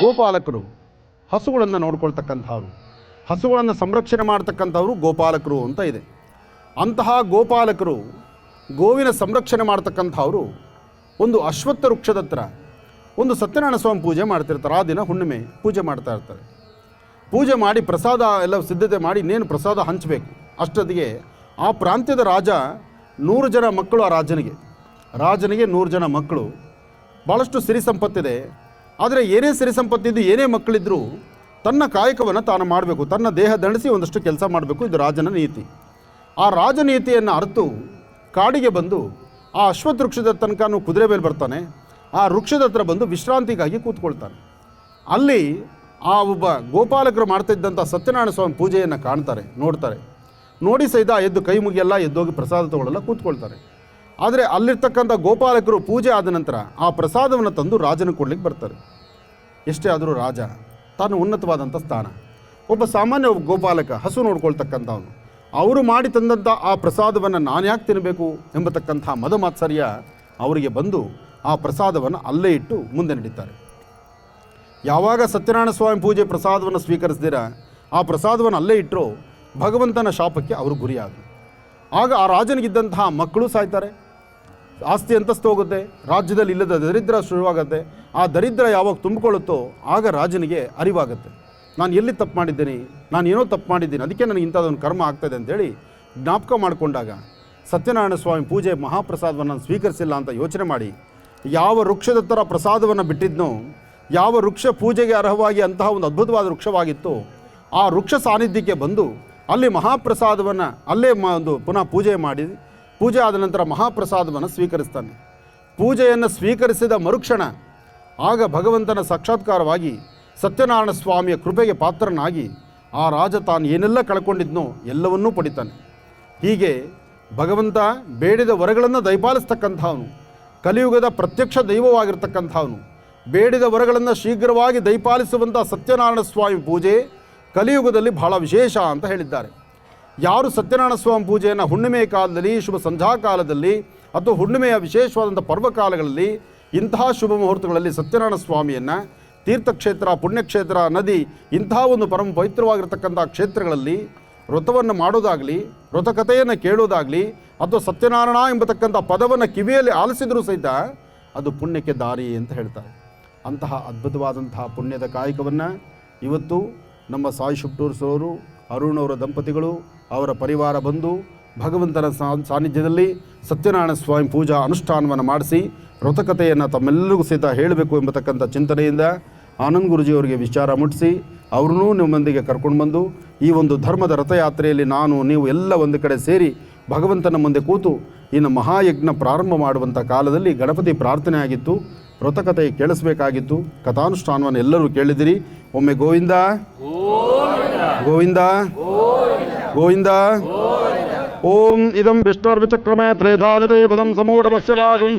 ಗೋಪಾಲಕರು ಹಸುಗಳನ್ನು ನೋಡ್ಕೊಳ್ತಕ್ಕಂಥವ್ರು, ಹಸುಗಳನ್ನು ಸಂರಕ್ಷಣೆ ಮಾಡ್ತಕ್ಕಂಥವ್ರು ಗೋಪಾಲಕರು ಅಂತ ಇದೆ. ಅಂತಹ ಗೋಪಾಲಕರು ಗೋವಿನ ಸಂರಕ್ಷಣೆ ಮಾಡ್ತಕ್ಕಂಥವ್ರು ಒಂದು ಅಶ್ವತ್ಥ ವೃಕ್ಷದ ಹತ್ರ ಒಂದು ಸತ್ಯನಾರಾಯಣ ಸ್ವಾಮಿ ಪೂಜೆ ಮಾಡ್ತಿರ್ತಾರೆ. ಆ ದಿನ ಹುಣ್ಣಿಮೆ ಪೂಜೆ ಮಾಡ್ತಾ ಇರ್ತಾರೆ. ಪೂಜೆ ಮಾಡಿ ಪ್ರಸಾದ ಎಲ್ಲ ಸಿದ್ಧತೆ ಮಾಡಿ ಇನ್ನೇನು ಪ್ರಸಾದ ಹಂಚಬೇಕು. ಅಷ್ಟೊತ್ತಿಗೆ ಆ ಪ್ರಾಂತ್ಯದ ರಾಜ 100 ಜನ ಮಕ್ಕಳು, ಆ ರಾಜನಿಗೆ 100 ಜನ ಮಕ್ಕಳು, ಭಾಳಷ್ಟು ಸಿರಿ ಸಂಪತ್ತಿದೆ. ಆದರೆ ಏನೇ ಸಿರಿ ಸಂಪತ್ತಿದ್ದು ಏನೇ ಮಕ್ಕಳಿದ್ರೂ ತನ್ನ ಕಾಯಕವನ್ನು ತಾನು ಮಾಡಬೇಕು, ತನ್ನ ದೇಹ ದಂಡಿಸಿ ಒಂದಷ್ಟು ಕೆಲಸ ಮಾಡಬೇಕು. ಇದು ರಾಜನ ನೀತಿ. ಆ ರಾಜನೀತಿಯನ್ನು ಅರಿತು ಕಾಡಿಗೆ ಬಂದು ಆ ಅಶ್ವತ್ಥ ವೃಕ್ಷದ ತನಕ ಕುದುರೆ ಮೇಲೆ ಬರ್ತಾನೆ. ಆ ವೃಕ್ಷದ ಹತ್ರ ಬಂದು ವಿಶ್ರಾಂತಿಗಾಗಿ ಕೂತ್ಕೊಳ್ತಾನೆ. ಅಲ್ಲಿ ಆ ಒಬ್ಬ ಗೋಪಾಲಕರು ಮಾಡ್ತಿದ್ದಂಥ ಸತ್ಯನಾರಾಯಣ ಸ್ವಾಮಿ ಪೂಜೆಯನ್ನು ಕಾಣ್ತಾರೆ, ನೋಡ್ತಾರೆ. ನೋಡಿ ಸಹಿತ ಎದ್ದು ಕೈ ಮುಗಿಯಲ್ಲ, ಎದ್ದೋಗಿ ಪ್ರಸಾದ ತಗೊಳ್ಳಲ್ಲ, ಕೂತ್ಕೊಳ್ತಾರೆ. ಆದರೆ ಅಲ್ಲಿರ್ತಕ್ಕಂಥ ಗೋಪಾಲಕರು ಪೂಜೆ ಆದ ನಂತರ ಆ ಪ್ರಸಾದವನ್ನು ತಂದು ರಾಜನ ಕೊಡ್ಲಿಕ್ಕೆ ಬರ್ತಾರೆ. ಎಷ್ಟೇ ಆದರೂ ರಾಜ ತಾನು ಉನ್ನತವಾದಂಥ ಸ್ಥಾನ. ಒಬ್ಬ ಸಾಮಾನ್ಯ ಗೋಪಾಲಕ ಹಸು ನೋಡ್ಕೊಳ್ತಕ್ಕಂಥವನು, ಅವರು ಮಾಡಿ ತಂದಂಥ ಆ ಪ್ರಸಾದವನ್ನು ನಾನು ಯಾಕೆ ತಿನ್ನಬೇಕು ಎಂಬತಕ್ಕಂಥ ಮದಮಾತ್ಸರ್ಯ ಅವರಿಗೆ ಬಂದು ಆ ಪ್ರಸಾದವನ್ನು ಅಲ್ಲೇ ಇಟ್ಟು ಮುಂದೆ ನಡೀತಾರೆ. ಯಾವಾಗ ಸತ್ಯನಾರಾಯಣ ಸ್ವಾಮಿ ಪೂಜೆ ಪ್ರಸಾದವನ್ನು ಸ್ವೀಕರಿಸಿದಿರ ಆ ಪ್ರಸಾದವನ್ನು ಅಲ್ಲೇ ಇಟ್ಟರು ಭಗವಂತನ ಶಾಪಕ್ಕೆ ಅವರು ಗುರಿಯಾದರು. ಆಗ ಆ ರಾಜನಿಗಿದ್ದಂತಹ ಮಕ್ಕಳು ಸಾಯ್ತಾರೆ, ಆಸ್ತಿ ಅಂತಸ್ತು ಹೋಗುತ್ತೆ, ರಾಜ್ಯದಲ್ಲಿ ಇಲ್ಲದ ದರಿದ್ರ ಶುರುವಾಗುತ್ತೆ. ಆ ದರಿದ್ರ ಯಾವಾಗ ತುಂಬಿಕೊಳ್ಳುತ್ತೋ ಆಗ ರಾಜನಿಗೆ ಅರಿವಾಗುತ್ತೆ, ನಾನು ಎಲ್ಲಿ ತಪ್ಪು ಮಾಡಿದ್ದೀನಿ, ನಾನು ಏನೋ ತಪ್ಪು ಮಾಡಿದ್ದೀನಿ, ಅದಕ್ಕೆ ನನಗೆ ಇಂಥದ್ದೊಂದು ಕರ್ಮ ಆಗ್ತಾಯಿದೆ ಅಂತೇಳಿ ಜ್ಞಾಪಕ ಮಾಡಿಕೊಂಡಾಗ ಸತ್ಯನಾರಾಯಣ ಸ್ವಾಮಿ ಪೂಜೆ ಮಹಾಪ್ರಸಾದವನ್ನು ಸ್ವೀಕರಿಸಿಲ್ಲ ಅಂತ ಯೋಚನೆ ಮಾಡಿ ಯಾವ ವೃಕ್ಷದ ಥರ ಪ್ರಸಾದವನ್ನು ಬಿಟ್ಟಿದ್ನೋ, ಯಾವ ವೃಕ್ಷ ಪೂಜೆಗೆ ಅರ್ಹವಾಗಿ ಅಂತಹ ಒಂದು ಅದ್ಭುತವಾದ ವೃಕ್ಷವಾಗಿತ್ತು, ಆ ವೃಕ್ಷ ಸಾನ್ನಿಧ್ಯಕ್ಕೆ ಬಂದು ಅಲ್ಲಿ ಮಹಾಪ್ರಸಾದವನ್ನು ಅಲ್ಲೇ ಒಂದು ಪುನಃ ಪೂಜೆ ಮಾಡಿ, ಪೂಜೆ ಆದ ನಂತರ ಮಹಾಪ್ರಸಾದವನ್ನು ಸ್ವೀಕರಿಸ್ತಾನೆ. ಪೂಜೆಯನ್ನು ಸ್ವೀಕರಿಸಿದ ಮರುಕ್ಷಣ ಆಗ ಭಗವಂತನ ಸಾಕ್ಷಾತ್ಕಾರವಾಗಿ ಸತ್ಯನಾರಾಯಣ ಸ್ವಾಮಿಯ ಕೃಪೆಗೆ ಪಾತ್ರನಾಗಿ ಆ ರಾಜ ತಾನು ಏನೆಲ್ಲ ಕಳ್ಕೊಂಡಿದ್ನೋ ಎಲ್ಲವನ್ನೂ ಪಡಿತಾನೆ. ಹೀಗೆ ಭಗವಂತ ಬೇಡಿದ ವರಗಳನ್ನು ದಯಪಾಲಿಸ್ತಕ್ಕಂಥವನು, ಕಲಿಯುಗದ ಪ್ರತ್ಯಕ್ಷ ದೈವವಾಗಿರ್ತಕ್ಕಂಥವನು. ಬೇಡಿದ ವರಗಳನ್ನು ಶೀಘ್ರವಾಗಿ ದಯಪಾಲಿಸುವಂಥ ಸತ್ಯನಾರಾಯಣ ಸ್ವಾಮಿ ಪೂಜೆ ಕಲಿಯುಗದಲ್ಲಿ ಬಹಳ ವಿಶೇಷ ಅಂತ ಹೇಳಿದ್ದಾರೆ. ಯಾರು ಸತ್ಯನಾರಾಯಣ ಸ್ವಾಮಿ ಪೂಜೆಯನ್ನು ಹುಣ್ಣಿಮೆ ಕಾಲದಲ್ಲಿ, ಶುಭ ಸಂಧ್ಯಾ ಕಾಲದಲ್ಲಿ ಅಥವಾ ಹುಣ್ಣಿಮೆಯ ವಿಶೇಷವಾದಂಥ ಪರ್ವಕಾಲಗಳಲ್ಲಿ, ಇಂತಹ ಶುಭ ಮುಹೂರ್ತಗಳಲ್ಲಿ ಸತ್ಯನಾರಾಯಣ ಸ್ವಾಮಿಯನ್ನು ತೀರ್ಥಕ್ಷೇತ್ರ, ಪುಣ್ಯಕ್ಷೇತ್ರ, ನದಿ, ಇಂತಹ ಒಂದು ಪರಮ ಪವಿತ್ರವಾಗಿರ್ತಕ್ಕಂಥ ಕ್ಷೇತ್ರಗಳಲ್ಲಿ ವ್ರತವನ್ನು ಮಾಡೋದಾಗಲಿ, ವ್ರತಕಥೆಯನ್ನು ಕೇಳೋದಾಗಲಿ ಅಥವಾ ಸತ್ಯನಾರಾಯಣ ಎಂಬತಕ್ಕಂಥ ಪದವನ್ನು ಕಿವಿಯಲ್ಲಿ ಆಲಿಸಿದರೂ ಸಹಿತ ಅದು ಪುಣ್ಯಕ್ಕೆ ದಾರಿ ಅಂತ ಹೇಳ್ತಾರೆ. ಅಂತಹ ಅದ್ಭುತವಾದಂತಹ ಪುಣ್ಯದ ಕಾಯಕವನ್ನು ಇವತ್ತು ನಮ್ಮ ಸಾಯಿ ಶುಪ್ಟೂರ್ಸ್ ಅವರು, ಅರುಣ್ ಅವರ ದಂಪತಿಗಳು, ಅವರ ಪರಿವಾರ ಬಂದು ಭಗವಂತನ ಸಾನ್ನಿಧ್ಯದಲ್ಲಿ ಸತ್ಯನಾರಾಯಣ ಸ್ವಾಮಿ ಪೂಜಾ ಅನುಷ್ಠಾನವನ್ನು ಮಾಡಿಸಿ ವ್ರತಕಥೆಯನ್ನು ತಮ್ಮೆಲ್ಲರಿಗೂ ಸಹಿತ ಹೇಳಬೇಕು ಎಂಬತಕ್ಕಂಥ ಚಿಂತನೆಯಿಂದ ಆನಂದ್ ಗುರುಜಿಯವರಿಗೆ ವಿಚಾರ ಮುಟ್ಟಿಸಿ ಅವ್ರನ್ನೂ ನಿಮ್ಮೊಂದಿಗೆ ಕರ್ಕೊಂಡು ಬಂದು ಈ ಒಂದು ಧರ್ಮದ ರಥಯಾತ್ರೆಯಲ್ಲಿ ನಾನು ನೀವು ಎಲ್ಲ ಒಂದು ಕಡೆ ಸೇರಿ ಭಗವಂತನ ಮುಂದೆ ಕೂತು ಇನ್ನು ಮಹಾಯಜ್ಞ ಪ್ರಾರಂಭ ಮಾಡುವಂಥ ಕಾಲದಲ್ಲಿ ಗಣಪತಿ ಪ್ರಾರ್ಥನೆ ಆಗಿತ್ತು, ವ್ರತಕಥೆ ಕೇಳಿಸಬೇಕಾಗಿತ್ತು. ಕಥಾನುಷ್ಠಾನವನ್ನು ಎಲ್ಲರೂ ಕೇಳಿದಿರಿ. ಒಮ್ಮೆ ಗೋವಿಂದ ಗೋವಿಂದ ಗೋವಿಂದ. ಓಂ ಇದಂ ವಿಷ್ಣುರ್ವಿಚಕ್ರಮೇ ತ್ರೇಧಾರತೆ ಪದಂ ಸಮೂಢಪಶ್ಯವಾಗುಂ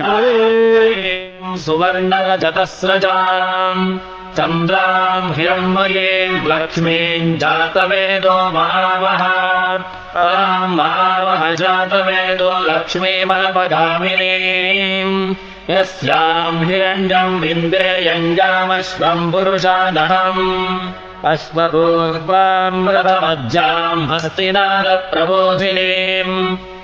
ಸುವರ್ಣರಜತಸ್ರಜಾಂ ಚಂದ್ರಾಂ ಹಿರಣ್ಮಯೀಂ ಲಕ್ಷ್ಮೀಂ ಜಾತವೇದೋ ಮಹಾವಹ ಮಹಾವಹ ಜಾತವೇದೋ ಲಕ್ಷ್ಮೀಮಪಗಾಮಿನೀಂ ಯಸ್ಯಾಂ ಹಿರಣ್ಯಂ ಇಂದ್ರಿಯಂಜಾಮಶ್ವಂ ಪುರುಷಾನಹಂ ಅಶ್ವಪೂರ್ವಾಂ ರಥಮಜ್ಜಾಂ ಹಸ್ತಿನಾದಪ್ರಬೋಧಿನೀಂ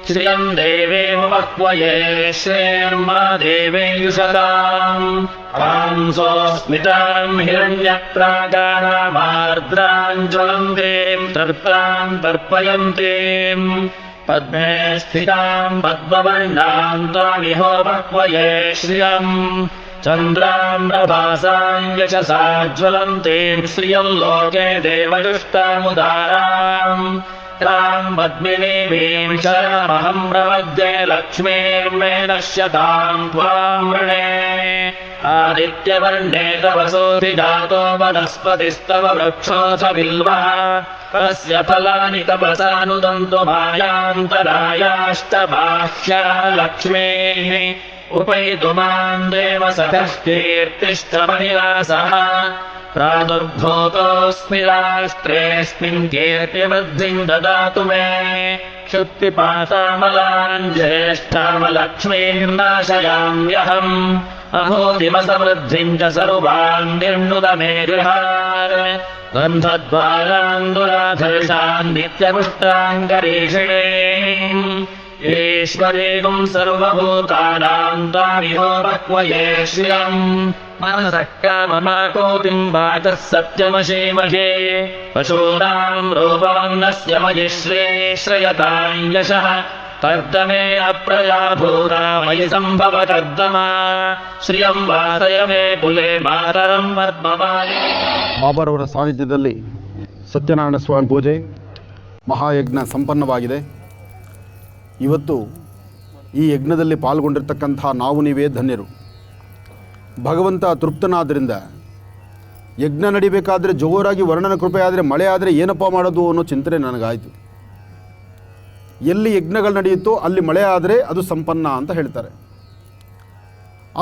ಶ್ರಿಯಂ ದೇವೀಂ ವಕ್ವಯೇ ಶ್ರೇರ್ಮಾ ದೇವೇಯುಷತಾಂ ಪಾಂಸೋಸ್ಮಿತಾಂ ಹಿರಣ್ಯಪ್ರಾಕಾರಾಮಾರ್ದ್ರಾಂ ಜ್ವಲಂತೀಂ ತರ್ಪಾಂ ತರ್ಪಯಂತೀಂ ಪದ್ಮೇ ಸ್ಥಿತಾಂ ಪದ್ಮವರ್ಣಾಂ ತ್ವಾಮಿಹೋ ವಕ್ವಯೇ ಶ್ರಿಯಂ चन्द्राम्रभासां यशसा ज्वलन्तीं श्रियं लोके देवजुष्टामुदाराम् तां पद्मिनीं शरणमहं प्रपद्ये लक्ष्मीर्मे नश्यतां त्वां वृणे आदित्यवर्णे तव सोऽधिजातो वनस्पतिस्तव वृक्षोऽथ बिल्वः तस्य फलानि तपसानुदन्तु मायान्तरायाश्च बाह्या लक्ष्मीः उपैतु मां देवसखः कीर्तिश्च मणिवासः प्रादुर्भूतोऽस्मि राष्ट्रेऽस्मिन् कीर्तिवृद्धिं ददातु मे क्षुत्पिपासामलान् ज्येष्ठामलक्ष्मीर्नाशयाम्यहम् अहोदिमसमृद्धिं च सर्वान् निर्णुद मे गृहान् गन्धद्वारान् दुराधर्षान् नित्यपुष्टाङ्गरीषिणीम् ईश्वरीं सर्वभूतानां तामिहो बह्वये श्रियम् मनसः काममाकोटिं वाचः सत्यमशीमहे पशूनां रूपमन्नस्य मयि श्रेयतां यशः तर्दमे अप्रयाभूता मयि सम्भव तर्दमा श्रियं वासय मे कुले मातरं पद्मवाणी. ಬಾಬಾರವರ ಸಾನ್ನಿಧ್ಯದಲ್ಲಿ ಸತ್ಯನಾರಾಯಣ ಸ್ವಾಮಿ ಪೂಜೆ ಮಹಾಯಜ್ಞ ಸಂಪನ್ನವಾಗಿದೆ. ಇವತ್ತು ಈ ಯಜ್ಞದಲ್ಲಿ ಪಾಲ್ಗೊಂಡಿರ್ತಕ್ಕಂಥ ನಾವು ನೀವೇ ಧನ್ಯರು. ಭಗವಂತ ತೃಪ್ತನಾದ್ದರಿಂದ ಯಜ್ಞ ನಡಿಬೇಕಾದರೆ ಜೋರಾಗಿ ವರ್ಣನ ಕೃಪೆ ಆದರೆ ಮಳೆ ಆದರೆ ಏನಪ್ಪ ಮಾಡೋದು ಅನ್ನೋ ಚಿಂತನೆ ನನಗಾಯಿತು. ಎಲ್ಲಿ ಯಜ್ಞಗಳು ನಡೆಯುತ್ತೋ ಅಲ್ಲಿ ಮಳೆ ಆದರೆ ಅದು ಸಂಪನ್ನ ಅಂತ ಹೇಳ್ತಾರೆ.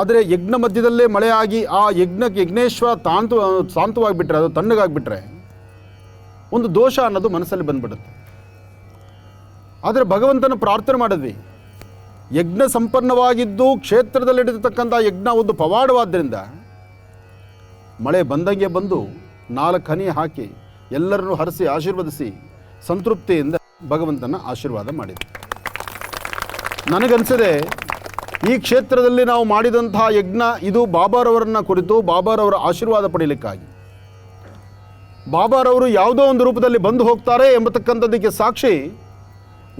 ಆದರೆ ಯಜ್ಞ ಮಧ್ಯದಲ್ಲೇ ಮಳೆ ಆಗಿ ಆ ಯಜ್ಞೇಶ್ವರ ಶಾಂತವಾಗಿಬಿಟ್ರೆ, ಅದು ತಣ್ಣಗಾಗಿಬಿಟ್ರೆ ಒಂದು ದೋಷ ಅನ್ನೋದು ಮನಸ್ಸಲ್ಲಿ ಬಂದ್ಬಿಡುತ್ತೆ. ಆದರೆ ಭಗವಂತನ ಪ್ರಾರ್ಥನೆ ಮಾಡಿದ್ವಿ, ಯಜ್ಞ ಸಂಪನ್ನವಾಗಿದ್ದು ಕ್ಷೇತ್ರದಲ್ಲಿ ನಡೆದಿರ್ತಕ್ಕಂಥ ಯಜ್ಞ ಒಂದು ಪವಾಡವಾದ್ದರಿಂದ ಮಳೆ ಬಂದಂಗೆ ಬಂದು 4 ಹನಿ ಹಾಕಿ ಎಲ್ಲರನ್ನೂ ಹರಿಸಿ ಆಶೀರ್ವದಿಸಿ ಸಂತೃಪ್ತಿಯಿಂದ ಭಗವಂತನ ಆಶೀರ್ವಾದ ಮಾಡಿದೆ. ನನಗನ್ಸಿದೆ ಈ ಕ್ಷೇತ್ರದಲ್ಲಿ ನಾವು ಮಾಡಿದಂತಹ ಯಜ್ಞ ಇದು ಬಾಬಾರವರನ್ನ ಕುರಿತು ಬಾಬಾರವರ ಆಶೀರ್ವಾದ ಪಡೆಯಲಿಕ್ಕಾಗಿ. ಬಾಬಾರವರು ಯಾವುದೋ ಒಂದು ರೂಪದಲ್ಲಿ ಬಂದು ಹೋಗ್ತಾರೆ ಎಂಬತಕ್ಕಂಥದ್ದಕ್ಕೆ ಸಾಕ್ಷಿ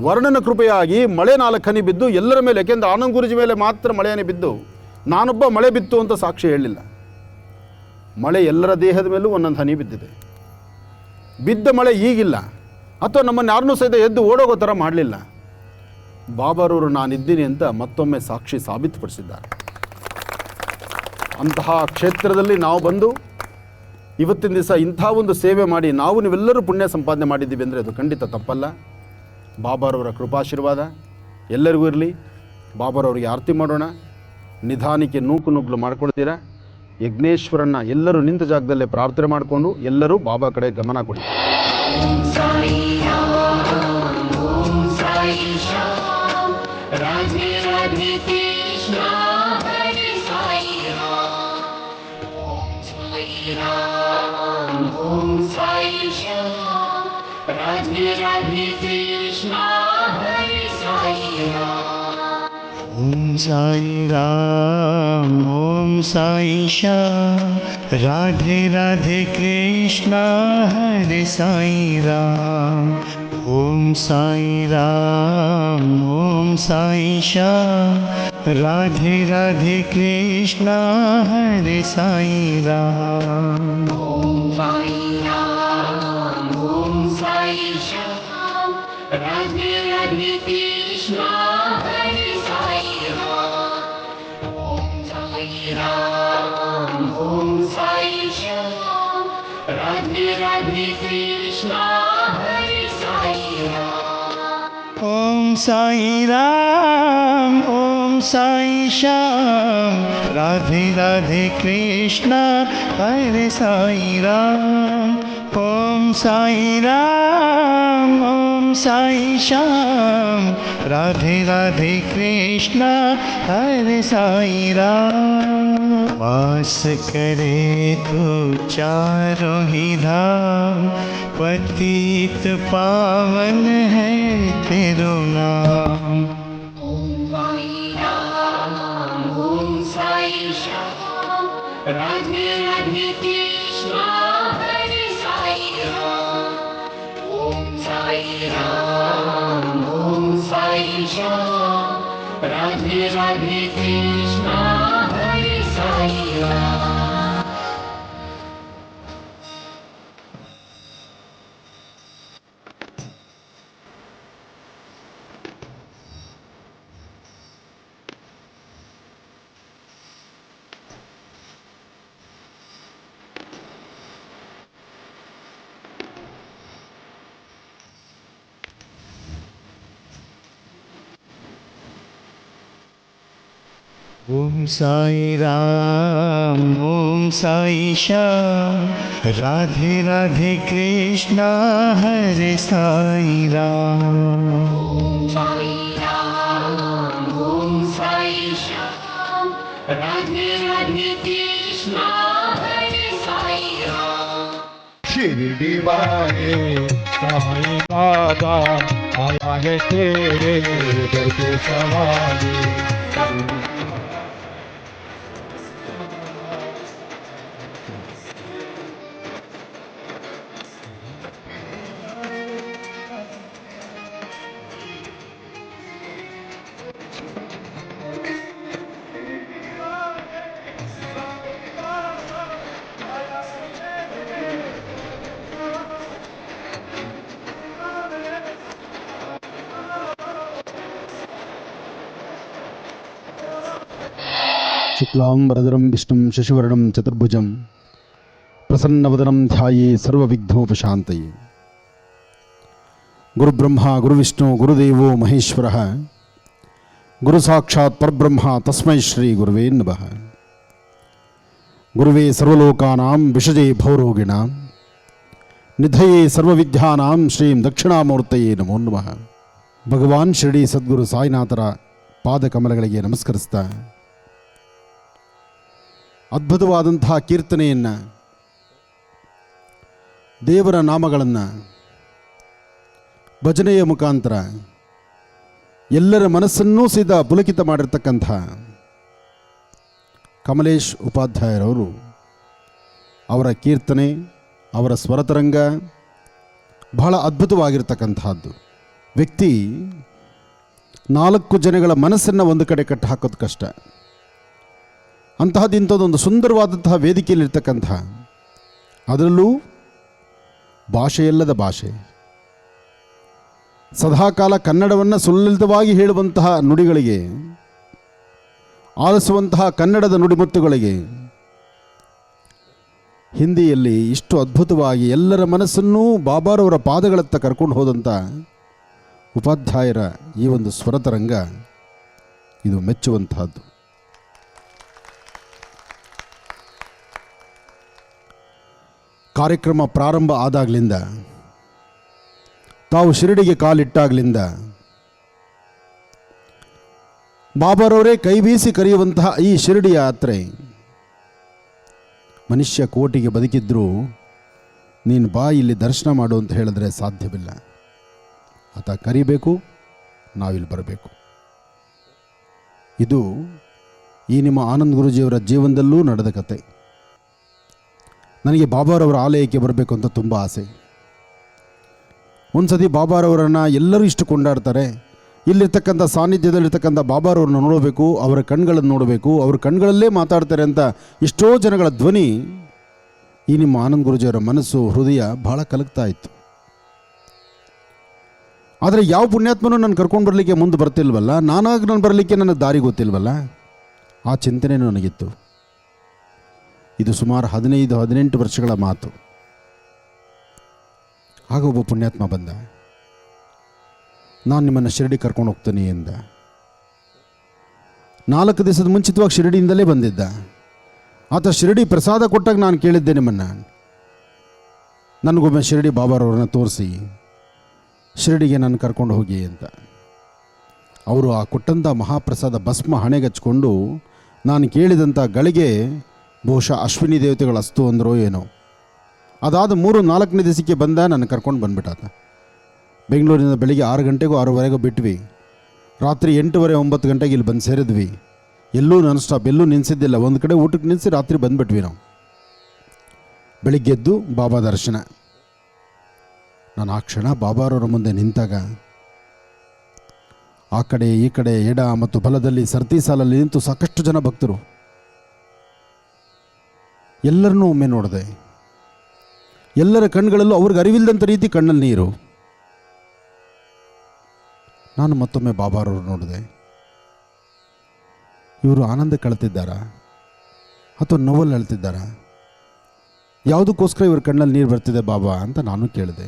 ವರ್ಣನ ಕೃಪೆಯಾಗಿ ಮಳೆ 4 ಹನಿ ಬಿದ್ದು ಎಲ್ಲರ ಮೇಲೆ, ಏಕೆಂದರೆ ಆನಂದ್ ಗುರುಜಿ ಮೇಲೆ ಮಾತ್ರ ಮಳೆಯನ್ನೇ ಬಿದ್ದು ನಾನೊಬ್ಬ ಮಳೆ ಬಿತ್ತು ಅಂತ ಸಾಕ್ಷಿ ಹೇಳಲಿಲ್ಲ. ಮಳೆ ಎಲ್ಲರ ದೇಹದ ಮೇಲೂ ಒಂದೊಂದು ಹನಿ ಬಿದ್ದಿದೆ. ಬಿದ್ದ ಮಳೆ ಈಗಿಲ್ಲ, ಅಥವಾ ನಮ್ಮನ್ನು ಯಾರನ್ನೂ ಸಹಿತ ಎದ್ದು ಓಡೋಗೋ ಥರ ಮಾಡಲಿಲ್ಲ. ಬಾಬಾರವರು ನಾನಿದ್ದೀನಿ ಅಂತ ಮತ್ತೊಮ್ಮೆ ಸಾಕ್ಷಿ ಸಾಬೀತುಪಡಿಸಿದ್ದಾರೆ. ಅಂತಹ ಕ್ಷೇತ್ರದಲ್ಲಿ ನಾವು ಬಂದು ಇವತ್ತಿನ ದಿವಸ ಇಂಥ ಒಂದು ಸೇವೆ ಮಾಡಿ ನಾವು ನೀವೆಲ್ಲರೂ ಪುಣ್ಯ ಸಂಪಾದನೆ ಮಾಡಿದ್ದೀವಿ ಅಂದರೆ ಅದು ಖಂಡಿತ ತಪ್ಪಲ್ಲ. ಬಾಬಾರವರ ಕೃಪಾಶೀರ್ವಾದ ಎಲ್ಲರಿಗೂ ಇರಲಿ. ಬಾಬಾರವ್ರಿಗೆ ಆರತಿ ಮಾಡೋಣ. ನಿಧಾನಕ್ಕೆ ನೂಕುನುಗ್ಲು ಮಾಡ್ಕೊಳ್ತೀರಾ. ಯಜ್ಞೇಶ್ವರನ್ನ ಎಲ್ಲರೂ ನಿಂತ ಜಾಗದಲ್ಲೇ ಪ್ರಾರ್ಥನೆ ಮಾಡಿಕೊಂಡು ಎಲ್ಲರೂ ಬಾಬಾ ಕಡೆ ಗಮನ ಕೊಡಿ. राधे राधे कृष्णा हरे साई राम ओम साई श्याम. राधे राधे कृष्णा हरे साई राम ओम साई राम ओम साई श्याम. राधे राधे कृष्णा हरे साई राम ओम साई राम ओम साई श्याम. राधे राधे कृष्णा हरे साई राम ओम साई राम ओम साई श्याम. राधे राधे कृष्णा हरे साई राम ओम साई राम ओम साई श्याम. राधे राधे कृष्णा हरे साई राम ओम साई राम ओम साई श्याम. राधे राधे कृष्णा हरे साई राम ओम साई राम ओम साई श्याम. राधे राधे कृष्णा हरे साई राम. वास करे तू चारों ही धाम. पतित पावन है तेरो नाम. ओम साई राम ओम साई श्याम. राधे राधे कृष्णा हरे साई राम ओम साई राम ओम साई श्याम. राधे राधे कृष्णा हरे साई ಓಂ ಸಾಯಿ ರಾಮ್ ಓಂ ಸಾಯಿ ಶ್ಯಾಮ್ ರಾಧೆ ರಾಧೆ ಕೃಷ್ಣ ಹರೆ Sai Ram Sai Ram, Om Sai Shyam, Radhe Radhe Krishna, Hare Sai Ram. Shirdi वाले साई दादा आया है तेरे दर पे सवारी ಶುಕ್ಲಾಂಬರಧರಂ ವಿಷ್ಣುಂ ಶಶಿವರ್ಣಂ ಚತುರ್ಭುಜಂ ಪ್ರಸನ್ನವದನಂ ಧ್ಯಾಯೇ ಸರ್ವವಿಘ್ನೋಪಶಾಂತಯೇ. ಗುರುಬ್ರಹ್ಮ ಗುರುವಿಷ್ಣು ಗುರುದೇವೋ ಮಹೇಶ್ವರಃ ಗುರು ಸಾಕ್ಷಾತ್ ಪರಬ್ರಹ್ಮ ತಸ್ಮೈ ಶ್ರೀ ಗುರುವೇ ನಮಃ. ಗುರುವೇ ಸರ್ವಲೋಕಾನಾಂ ವಿಷಜೇ ಭವರೋಗಿಣಾಂ ನಿಧಯೇ ಸರ್ವವಿದ್ಯಾನಾಂ ಶ್ರೀಂ ದಕ್ಷಿಣಾಮೂರ್ತಯೇ ನಮೋ ನಮಃ. ಭಗವಾನ್ ಶಿರಡಿ ಸದ್ಗುರು ಸಾಯಿನಾಥರ ಪಾದಕಮಲಗಳಿಗೆ ನಮಸ್ಕರಿಸ್ತಾ ಅದ್ಭುತವಾದಂತಹ ಕೀರ್ತನೆಯನ್ನು, ದೇವರ ನಾಮಗಳನ್ನು ಭಜನೆಯ ಮುಖಾಂತರ ಎಲ್ಲರ ಮನಸ್ಸನ್ನೂ ಸಹಿತ ಪುಲಕಿತ ಮಾಡಿರ್ತಕ್ಕಂಥ ಕಮಲೇಶ್ ಉಪಾಧ್ಯಾಯರವರು ಅವರ ಕೀರ್ತನೆ, ಅವರ ಸ್ವರತರಂಗ ಬಹಳ ಅದ್ಭುತವಾಗಿರ್ತಕ್ಕಂಥದ್ದು. ವ್ಯಕ್ತಿ 4 ಜನಗಳ ಮನಸ್ಸನ್ನು ಒಂದು ಕಡೆ ಕಟ್ಟಿ ಹಾಕೋದು ಕಷ್ಟ. ಇಂಥದ್ದೊಂದು ಸುಂದರವಾದಂತಹ ವೇದಿಕೆಯಲ್ಲಿರ್ತಕ್ಕಂಥ, ಅದರಲ್ಲೂ ಭಾಷೆಯಲ್ಲದ ಭಾಷೆ, ಸದಾಕಾಲ ಕನ್ನಡವನ್ನು ಸುಲಲಿತವಾಗಿ ಹೇಳುವಂತಹ ನುಡಿಗಳಿಗೆ, ಆಲಿಸುವಂತಹ ಕನ್ನಡದ ನುಡಿಮುತ್ತುಗಳಿಗೆ ಹಿಂದಿಯಲ್ಲಿ ಇಷ್ಟು ಅದ್ಭುತವಾಗಿ ಎಲ್ಲರ ಮನಸ್ಸನ್ನೂ ಬಾಬಾರವರ ಪಾದಗಳತ್ತ ಕರ್ಕೊಂಡು ಹೋದಂಥ ಉಪಾಧ್ಯಾಯರ ಈ ಒಂದು ಸ್ವರತರಂಗ ಇದು ಮೆಚ್ಚುವಂತಹದ್ದು. ಕಾರ್ಯಕ್ರಮ ಪ್ರಾರಂಭ ಆದಾಗಲಿಂದ, ತಾವು ಶಿರಡಿಗೆ ಕಾಲಿಟ್ಟಾಗಲಿಂದ ಬಾಬಾರವರೇ ಕೈ ಬೀಸಿ ಕರೆಯುವಂತಹ ಈ ಶಿರಡಿ ಯಾತ್ರೆ, ಮನುಷ್ಯ ಕೋಟಿಗೆ ಬದುಕಿದ್ರೂ ನೀನು ಬಾ ಇಲ್ಲಿ ದರ್ಶನ ಮಾಡು ಅಂತ ಹೇಳಿದ್ರೆ ಸಾಧ್ಯವಿಲ್ಲ. ಆತ ಕರಿಬೇಕು, ನಾವಿಲ್ಲಿ ಬರಬೇಕು. ಇದು ಈ ನಿಮ್ಮ ಆನಂದ್ ಗುರೂಜಿಯವರ ಜೀವನದಲ್ಲೂ ನಡೆದ ಕತೆ. ನನಗೆ ಬಾಬಾರವರ ಆಲಯಕ್ಕೆ ಬರಬೇಕು ಅಂತ ತುಂಬ ಆಸೆ. ಒಂದು ಸತಿ ಬಾಬಾರವರನ್ನು ಎಲ್ಲರೂ ಇಷ್ಟು ಕೊಂಡಾಡ್ತಾರೆ. ಇಲ್ಲಿರ್ತಕ್ಕಂಥ ಸಾನ್ನಿಧ್ಯದಲ್ಲಿರ್ತಕ್ಕಂಥ ಬಾಬಾರವ್ರನ್ನ ನೋಡಬೇಕು, ಅವರ ಕಣ್ಗಳನ್ನು ನೋಡಬೇಕು, ಅವ್ರ ಕಣ್ಗಳಲ್ಲೇ ಮಾತಾಡ್ತಾರೆ ಅಂತ ಎಷ್ಟೋ ಜನಗಳ ಧ್ವನಿ ಈ ನಿಮ್ಮ ಆನಂದ್ ಗುರೂಜಿಯವರ ಮನಸ್ಸು, ಹೃದಯ ಬಹಳ ಕಲಗ್ತಾ ಇತ್ತು. ಆದರೆ ಯಾವ ಪುಣ್ಯಾತ್ಮನೂ ನಾನು ಕರ್ಕೊಂಡು ಬರಲಿಕ್ಕೆ ಮುಂದೆ ಬರ್ತಿಲ್ವಲ್ಲ, ನಾನು ಬರಲಿಕ್ಕೆ ನನಗೆ ದಾರಿ ಗೊತ್ತಿಲ್ವಲ್ಲ, ಆ ಚಿಂತನೆಯೂ ನನಗಿತ್ತು. ಇದು ಸುಮಾರು 15-18 ವರ್ಷಗಳ ಮಾತು. ಆಗ ಒಬ್ಬ ಪುಣ್ಯಾತ್ಮ ಬಂದ. ನಾನು ನಿಮ್ಮನ್ನು ಶಿರಡಿ ಕರ್ಕೊಂಡು ಹೋಗ್ತೀನಿ ಎಂದ. 4 ದಿವಸದ ಮುಂಚಿತವಾಗಿ ಶಿರಡಿಯಿಂದಲೇ ಬಂದಿದ್ದ. ಆತ ಶಿರಡಿ ಪ್ರಸಾದ ಕೊಟ್ಟಾಗ ನಾನು ಕೇಳಿದ್ದೆ ನಿಮ್ಮನ್ನು, ನನಗೊಮ್ಮೆ ಶಿರಡಿ ಬಾಬಾರವ್ರನ್ನ ತೋರಿಸಿ ಶಿರಡಿಗೆ ನಾನು ಕರ್ಕೊಂಡು ಹೋಗಿ ಅಂತ. ಅವರು ಆ ಕೊಟ್ಟಂಥ ಮಹಾಪ್ರಸಾದ ಭಸ್ಮ ಹಣೆಗಚ್ಕೊಂಡು ನಾನು ಕೇಳಿದಂಥ ಗಳಿಗೆ ಬಹುಶಃ ಅಶ್ವಿನಿ ದೇವತೆಗಳು ಅಸ್ತು ಅಂದರೋ ಏನೋ. ಅದಾದ 3-4ನೇ ದಿವಸಕ್ಕೆ ಬಂದ, ನನ್ನ ಕರ್ಕೊಂಡು ಬಂದ್ಬಿಟ್ಟಾತ. ಬೆಂಗಳೂರಿನಿಂದ ಬೆಳಿಗ್ಗೆ 6 ಗಂಟೆಗೂ 6:30 ಬಿಟ್ವಿ. ರಾತ್ರಿ 8:30-9 ಗಂಟೆಗೆ ಇಲ್ಲಿ ಬಂದು ಸೇರಿದ್ವಿ. ಎಲ್ಲೂ ನಾನ್ ಸ್ಟಾಪ್, ಎಲ್ಲೂ ನಿಲ್ಲಿಸಿದ್ದಿಲ್ಲ. ಒಂದು ಕಡೆ ಊಟಕ್ಕೆ ನಿಲ್ಲಿಸಿ ರಾತ್ರಿ ಬಂದುಬಿಟ್ವಿ ನಾವು. ಬೆಳಿಗ್ಗೆ ಎದ್ದು ಬಾಬಾ ದರ್ಶನ. ನಾನು ಆ ಕ್ಷಣ ಬಾಬಾರವರ ಮುಂದೆ ನಿಂತಾಗ ಆ ಕಡೆ ಈ ಕಡೆ ಎಡ ಮತ್ತು ಬಲದಲ್ಲಿ ಸರತಿ ಸಾಲಲ್ಲಿ ನಿಂತು ಸಾಕಷ್ಟು ಜನ ಭಕ್ತರು. ಎಲ್ಲರನ್ನೂ ಒಮ್ಮೆ ನೋಡಿದೆ. ಎಲ್ಲರ ಕಣ್ಗಳಲ್ಲೂ ಅವ್ರಿಗೆ ಅರಿವಿಲ್ಲದಂಥ ರೀತಿ ಕಣ್ಣಲ್ಲಿ ನೀರು. ನಾನು ಮತ್ತೊಮ್ಮೆ ಬಾಬಾರವರು ನೋಡಿದೆ. ಇವರು ಆನಂದ ಕಳ್ತಿದ್ದಾರಾ ಅಥವಾ ನೋವಲ್ಲಿ ಅಳ್ತಿದ್ದಾರಾ? ಯಾವುದಕ್ಕೋಸ್ಕರ ಇವ್ರ ಕಣ್ಣಲ್ಲಿ ನೀರು ಬರ್ತಿದೆ ಬಾಬಾ ಅಂತ ನಾನು ಕೇಳಿದೆ.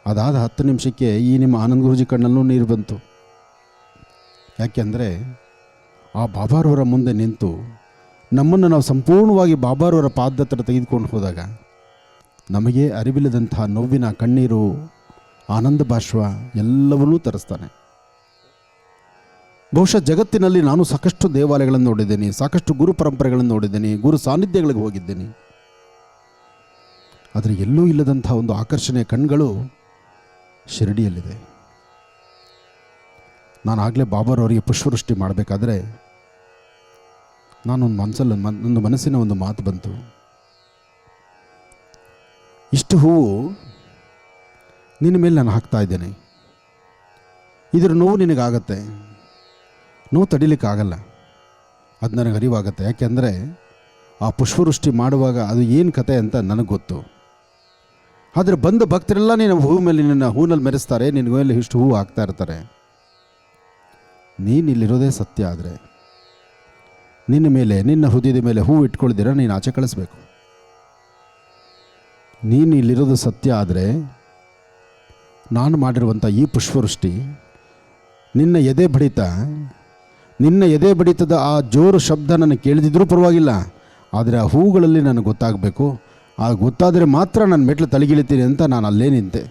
ಅದಾದ 10 ನಿಮಿಷಕ್ಕೆ ಈ ನಿಮ್ಮ ಆನಂದ್ ಗುರೂಜಿ ಕಣ್ಣಲ್ಲೂ ನೀರು ಬಂತು. ಯಾಕೆಂದರೆ ಆ ಬಾಬಾರವರ ಮುಂದೆ ನಿಂತು ನಮ್ಮನ್ನು ನಾವು ಸಂಪೂರ್ಣವಾಗಿ ಬಾಬಾರವರ ಪಾದ ಹತ್ರ ತೆಗೆದುಕೊಂಡು ಹೋದಾಗ ನಮಗೆ ಅರಿವಿಲ್ಲದಂಥ ನೋವಿನ ಕಣ್ಣೀರು, ಆನಂದ ಬಾಷ್ಪ ಎಲ್ಲವನ್ನೂ ತರಿಸ್ತಾನೆ. ಬಹುಶಃ ಜಗತ್ತಿನಲ್ಲಿ ನಾನು ಸಾಕಷ್ಟು ದೇವಾಲಯಗಳನ್ನು ನೋಡಿದ್ದೇನೆ, ಸಾಕಷ್ಟು ಗುರು ಪರಂಪರೆಗಳನ್ನು ನೋಡಿದ್ದೇನೆ, ಗುರು ಸಾನ್ನಿಧ್ಯಗಳಿಗೆ ಹೋಗಿದ್ದೇನೆ. ಆದರೆ ಎಲ್ಲೂ ಇಲ್ಲದಂಥ ಒಂದು ಆಕರ್ಷಣೆಯ ಕಣ್ಗಳು ಶಿರಡಿಯಲ್ಲಿದೆ. ನಾನು ಆಗಲೇ ಬಾಬಾರವರಿಗೆ ಪುಷ್ಪವೃಷ್ಟಿ ಮಾಡಬೇಕಾದ್ರೆ ನಾನೊಂದು ಒಂದು ಮನಸ್ಸಿನ ಒಂದು ಮಾತು ಬಂತು. ಇಷ್ಟು ಹೂವು ನಿನ್ನ ಮೇಲೆ ನಾನು ಹಾಕ್ತಾ ಇದ್ದೇನೆ, ಇದರ ನೋವು ನಿನಗಾಗತ್ತೆ, ನೋವು ತಡಿಲಿಕ್ಕಾಗಲ್ಲ, ಅದು ನನಗೆ ಅರಿವಾಗತ್ತೆ. ಯಾಕೆಂದರೆ ಆ ಪುಷ್ಪವೃಷ್ಟಿ ಮಾಡುವಾಗ ಅದು ಏನು ಕತೆ ಅಂತ ನನಗೆ ಗೊತ್ತು. ಆದರೆ ಬಂದ ಭಕ್ತರೆಲ್ಲ ನಿನ್ನ ಹೂವು ಮೇಲೆ ನಿನ್ನ ಹೂನಲ್ಲಿ ಮೆರೆಸ್ತಾರೆ, ನಿನ್ನ ಮೇಲೆ ಇಷ್ಟು ಹೂವು ಹಾಕ್ತಾ ಇರ್ತಾರೆ. ನೀನು ಇಲ್ಲಿರೋದೇ ಸತ್ಯ ಆದರೆ ನಿನ್ನ ಮೇಲೆ, ನಿನ್ನ ಹೃದಯದ ಮೇಲೆ ಹೂವು ಇಟ್ಕೊಳ್ದಿರ ನೀನು ಆಚೆ ಕಳಿಸ್ಬೇಕು. ನೀನು ಇಲ್ಲಿರೋದು ಸತ್ಯ ಆದರೆ ನಾನು ಮಾಡಿರುವಂಥ ಈ ಪುಷ್ಪವೃಷ್ಟಿ ನಿನ್ನ ಎದೆ ಬಡಿತದ ಆ ಜೋರು ಶಬ್ದ ನನಗೆ ಕೇಳಿದಿದ್ರೂ ಪರವಾಗಿಲ್ಲ, ಆದರೆ ಆ ಹೂಗಳಲ್ಲಿ ನನಗೆ ಗೊತ್ತಾಗಬೇಕು. ಆ ಗೊತ್ತಾದರೆ ಮಾತ್ರ ನಾನು ಮೆಟ್ಲು ತಲೆಗಿಳಿತೀನಿ ಅಂತ ನಾನು ಅಲ್ಲೇ ನಿಂತೆ.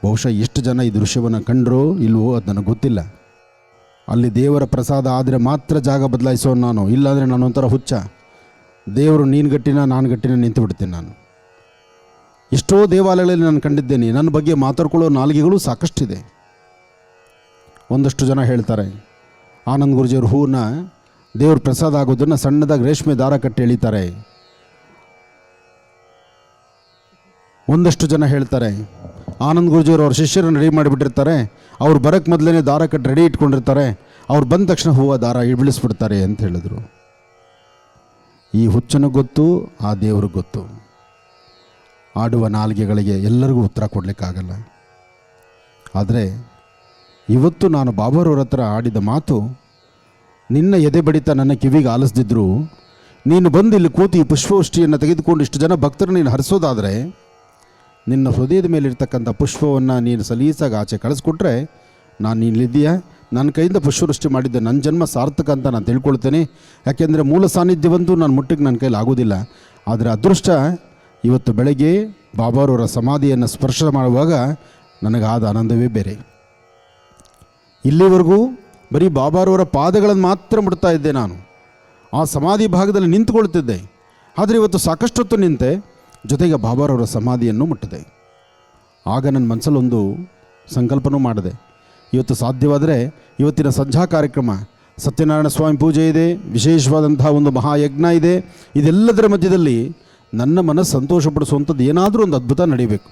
ಬಹುಶಃ ಎಷ್ಟು ಜನ ಈ ದೃಶ್ಯವನ್ನು ಕಂಡ್ರೋ ಇಲ್ವೋ ಅದು ನನಗೆ ಗೊತ್ತಿಲ್ಲ. ಅಲ್ಲಿ ದೇವರ ಪ್ರಸಾದ ಆದರೆ ಮಾತ್ರ ಜಾಗ ಬದಲಾಯಿಸೋನು ನಾನು, ಇಲ್ಲಾಂದರೆ ನಾನು ಒಂಥರ ಹುಚ್ಚ. ದೇವರು ನೀನು ಗಟ್ಟಿನ ನಾನು ಗಟ್ಟಿನ ನಿಂತು ಬಿಡ್ತೀನಿ. ನಾನು ಎಷ್ಟೋ ದೇವಾಲಯಗಳಲ್ಲಿ ನಾನು ಕಂಡಿದ್ದೇನೆ, ನನ್ನ ಬಗ್ಗೆ ಮಾತಾಡ್ಕೊಳ್ಳೋ ನಾಲಿಗೆಗಳು ಸಾಕಷ್ಟಿದೆ. ಒಂದಷ್ಟು ಜನ ಹೇಳ್ತಾರೆ ಆನಂದ್ ಗುರುಜಿಯವ್ರ ಹೂವನ್ನ ದೇವ್ರ ಪ್ರಸಾದ ಆಗೋದನ್ನು ಸಣ್ಣದಾಗಿ ರೇಷ್ಮೆ ದಾರ ಕಟ್ಟಿ ಎಳಿತಾರೆ. ಒಂದಷ್ಟು ಜನ ಹೇಳ್ತಾರೆ ಆನಂದ್ ಗುರುಜಿಯವರು ಅವ್ರ ಶಿಷ್ಯರನ್ನು ರೆಡಿ ಮಾಡಿಬಿಟ್ಟಿರ್ತಾರೆ, ಅವ್ರು ಬರೋಕ್ಕೆ ಮೊದಲೇ ದಾರ ಕಟ್ಟಿ ರೆಡಿ ಇಟ್ಕೊಂಡಿರ್ತಾರೆ, ಅವ್ರು ಬಂದ ತಕ್ಷಣ ಹೂವು ದಾರ ಇಳಿಸ್ಬಿಡ್ತಾರೆ ಅಂತ ಹೇಳಿದ್ರು. ಈ ಹುಚ್ಚನಿಗೆ ಗೊತ್ತು, ಆ ದೇವ್ರಿಗೆ ಗೊತ್ತು. ಆಡುವ ನಾಲಿಗೆಗಳಿಗೆ ಎಲ್ಲರಿಗೂ ಉತ್ತರ ಕೊಡಲಿಕ್ಕಾಗಲ್ಲ. ಆದರೆ ಇವತ್ತು ನಾನು ಬಾಬಾರವ್ರ ಹತ್ರ ಆಡಿದ ಮಾತು ನಿನ್ನ ಎದೆ ಬಡಿತ ನನ್ನ ಕಿವಿಗೆ ಆಲಿಸ್ದಿದ್ರು, ನೀನು ಬಂದು ಇಲ್ಲಿ ಕೂತು ಈ ಪುಷ್ಪವೃಷ್ಟಿಯನ್ನು ತೆಗೆದುಕೊಂಡು ಇಷ್ಟು ಜನ ಭಕ್ತರು ನೀನು ಹರಿಸೋದಾದರೆ ನಿನ್ನ ಹೃದಯದ ಮೇಲಿರ್ತಕ್ಕಂಥ ಪುಷ್ಪವನ್ನು ನೀನು ಸಲೀಸಾಗಿ ಆಚೆ ಕಳಿಸ್ಕೊಟ್ರೆ ನಾನು ನೀನಿದ್ದೀಯಾ, ನನ್ನ ಕೈಯಿಂದ ಪುಷ್ಪವೃಷ್ಟಿ ಮಾಡಿದ್ದೆ, ನನ್ನ ಜನ್ಮ ಸಾರ್ಥಕ ಅಂತ ನಾನು ತಿಳ್ಕೊಳ್ತೇನೆ. ಯಾಕೆಂದರೆ ಮೂಲ ಸಾನ್ನಿಧ್ಯವಂತೂ ನಾನು ಮುಟ್ಟಿಗೆ ನನ್ನ ಕೈಲಿ ಆಗೋದಿಲ್ಲ. ಆದರೆ ಅದೃಷ್ಟ ಇವತ್ತು ಬೆಳಗ್ಗೆ ಬಾಬಾರವರ ಸಮಾಧಿಯನ್ನು ಸ್ಪರ್ಶ ಮಾಡುವಾಗ ನನಗಾದ ಆನಂದವೇ ಬೇರೆ. ಇಲ್ಲಿವರೆಗೂ ಬರೀ ಬಾಬಾರವರ ಪಾದಗಳನ್ನು ಮಾತ್ರ ಮುಟ್ತಾ ಇದ್ದೆ, ನಾನು ಆ ಸಮಾಧಿ ಭಾಗದಲ್ಲಿ ನಿಂತುಕೊಳ್ತಿದ್ದೆ. ಆದರೆ ಇವತ್ತು ಸಾಕಷ್ಟು ಹೊತ್ತು ನಿಂತೆ, ಜೊತೆಗೆ ಬಾಬಾರವರ ಸಮಾಧಿಯನ್ನು ಮುಟ್ಟಿದೆ. ಆಗ ನನ್ನ ಮನಸ್ಸಲ್ಲೊಂದು ಸಂಕಲ್ಪನೂ ಮಾಡಿದೆ, ಇವತ್ತು ಸಾಧ್ಯವಾದರೆ ಇವತ್ತಿನ ಸಂಧ್ಯಾ ಕಾರ್ಯಕ್ರಮ, ಸತ್ಯನಾರಾಯಣ ಸ್ವಾಮಿ ಪೂಜೆ ಇದೆ, ವಿಶೇಷವಾದಂಥ ಒಂದು ಮಹಾಯಜ್ಞ ಇದೆ, ಇದೆಲ್ಲದರ ಮಧ್ಯದಲ್ಲಿ ನನ್ನ ಮನಸ್ಸು ಸಂತೋಷಪಡಿಸುವಂಥದ್ದು ಏನಾದರೂ ಒಂದು ಅದ್ಭುತ ನಡೀಬೇಕು.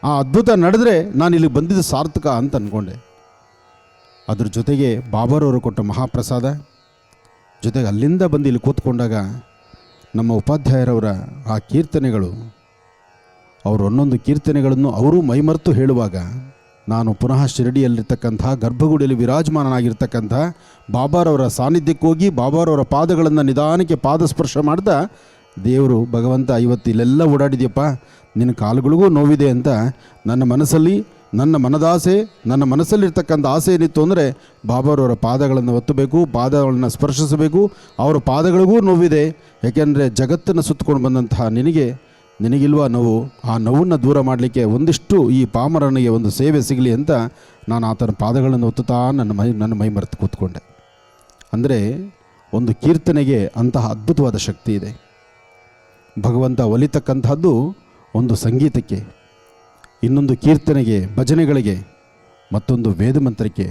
ಆ ಅದ್ಭುತ ನಡೆದರೆ ನಾನು ಇಲ್ಲಿಗೆ ಬಂದಿದ್ದು ಸಾರ್ಥಕ ಅಂತ ಅಂದ್ಕೊಂಡೆ. ಅದ್ರ ಜೊತೆಗೆ ಬಾಬಾರವರು ಕೊಟ್ಟ ಮಹಾಪ್ರಸಾದ, ಜೊತೆಗೆ ಅಲ್ಲಿಂದ ಬಂದು ಇಲ್ಲಿ ಕೂತ್ಕೊಂಡಾಗ ನಮ್ಮ ಉಪಾಧ್ಯಾಯರವರ ಆ ಕೀರ್ತನೆಗಳು, ಅವರು ಒಂದೊಂದು ಕೀರ್ತನೆಗಳನ್ನು ಅವರು ಮೈಮರೆತು ಹೇಳುವಾಗ ನಾನು ಪುನಃ ಶಿರಡಿಯಲ್ಲಿರ್ತಕ್ಕಂಥ ಗರ್ಭಗುಡಿಯಲ್ಲಿ ವಿರಾಜಮಾನನಾಗಿರ್ತಕ್ಕಂಥ ಬಾಬಾರವರ ಸಾನ್ನಿಧ್ಯಕ್ಕೆ ಬಾಬಾರವರ ಪಾದಗಳನ್ನು ನಿಧಾನಕ್ಕೆ ಪಾದಸ್ಪರ್ಶ ಮಾಡ್ತಾ, ದೇವರು ಭಗವಂತ ಇವತ್ತು ಇಲ್ಲೆಲ್ಲ ಓಡಾಡಿದ್ಯಪ್ಪ, ನಿನ್ನ ಕಾಲುಗಳಿಗೂ ನೋವಿದೆ ಅಂತ ನನ್ನ ಮನಸ್ಸಲ್ಲಿ, ನನ್ನ ಮನದಾಸೆ, ನನ್ನ ಮನಸ್ಸಲ್ಲಿರ್ತಕ್ಕಂಥ ಆಸೆ ಏನಿತ್ತು ಅಂದರೆ ಬಾಬಾರವರ ಪಾದಗಳನ್ನು ಒತ್ತಬೇಕು, ಪಾದಗಳನ್ನು ಸ್ಪರ್ಶಿಸಬೇಕು. ಅವರ ಪಾದಗಳಿಗೂ ನೋವಿದೆ, ಯಾಕೆಂದರೆ ಜಗತ್ತನ್ನು ಸುತ್ತಕೊಂಡು ಬಂದಂತಹ ನಿನಗಿಲ್ವಾ ನೋವು, ಆ ನೋವನ್ನು ದೂರ ಮಾಡಲಿಕ್ಕೆ ಒಂದಿಷ್ಟು ಈ ಪಾಮರನಿಗೆ ಒಂದು ಸೇವೆ ಸಿಗಲಿ ಅಂತ ನಾನು ಆತನ ಪಾದಗಳನ್ನು ಒತ್ತುತ್ತಾ ನನ್ನ ಮೈ ಮರೆತು ಕೂತ್ಕೊಂಡೆ. ಅಂದರೆ ಒಂದು ಕೀರ್ತನೆಗೆ ಅಂತಹ ಅದ್ಭುತವಾದ ಶಕ್ತಿ ಇದೆ. ಭಗವಂತ ಒಲಿತಕ್ಕಂಥದ್ದು ಒಂದು ಸಂಗೀತಕ್ಕೆ, ಇನ್ನೊಂದು ಕೀರ್ತನೆಗೆ, ಭಜನೆಗಳಿಗೆ, ಮತ್ತೊಂದು ವೇದಮಂತ್ರಕ್ಕೆ,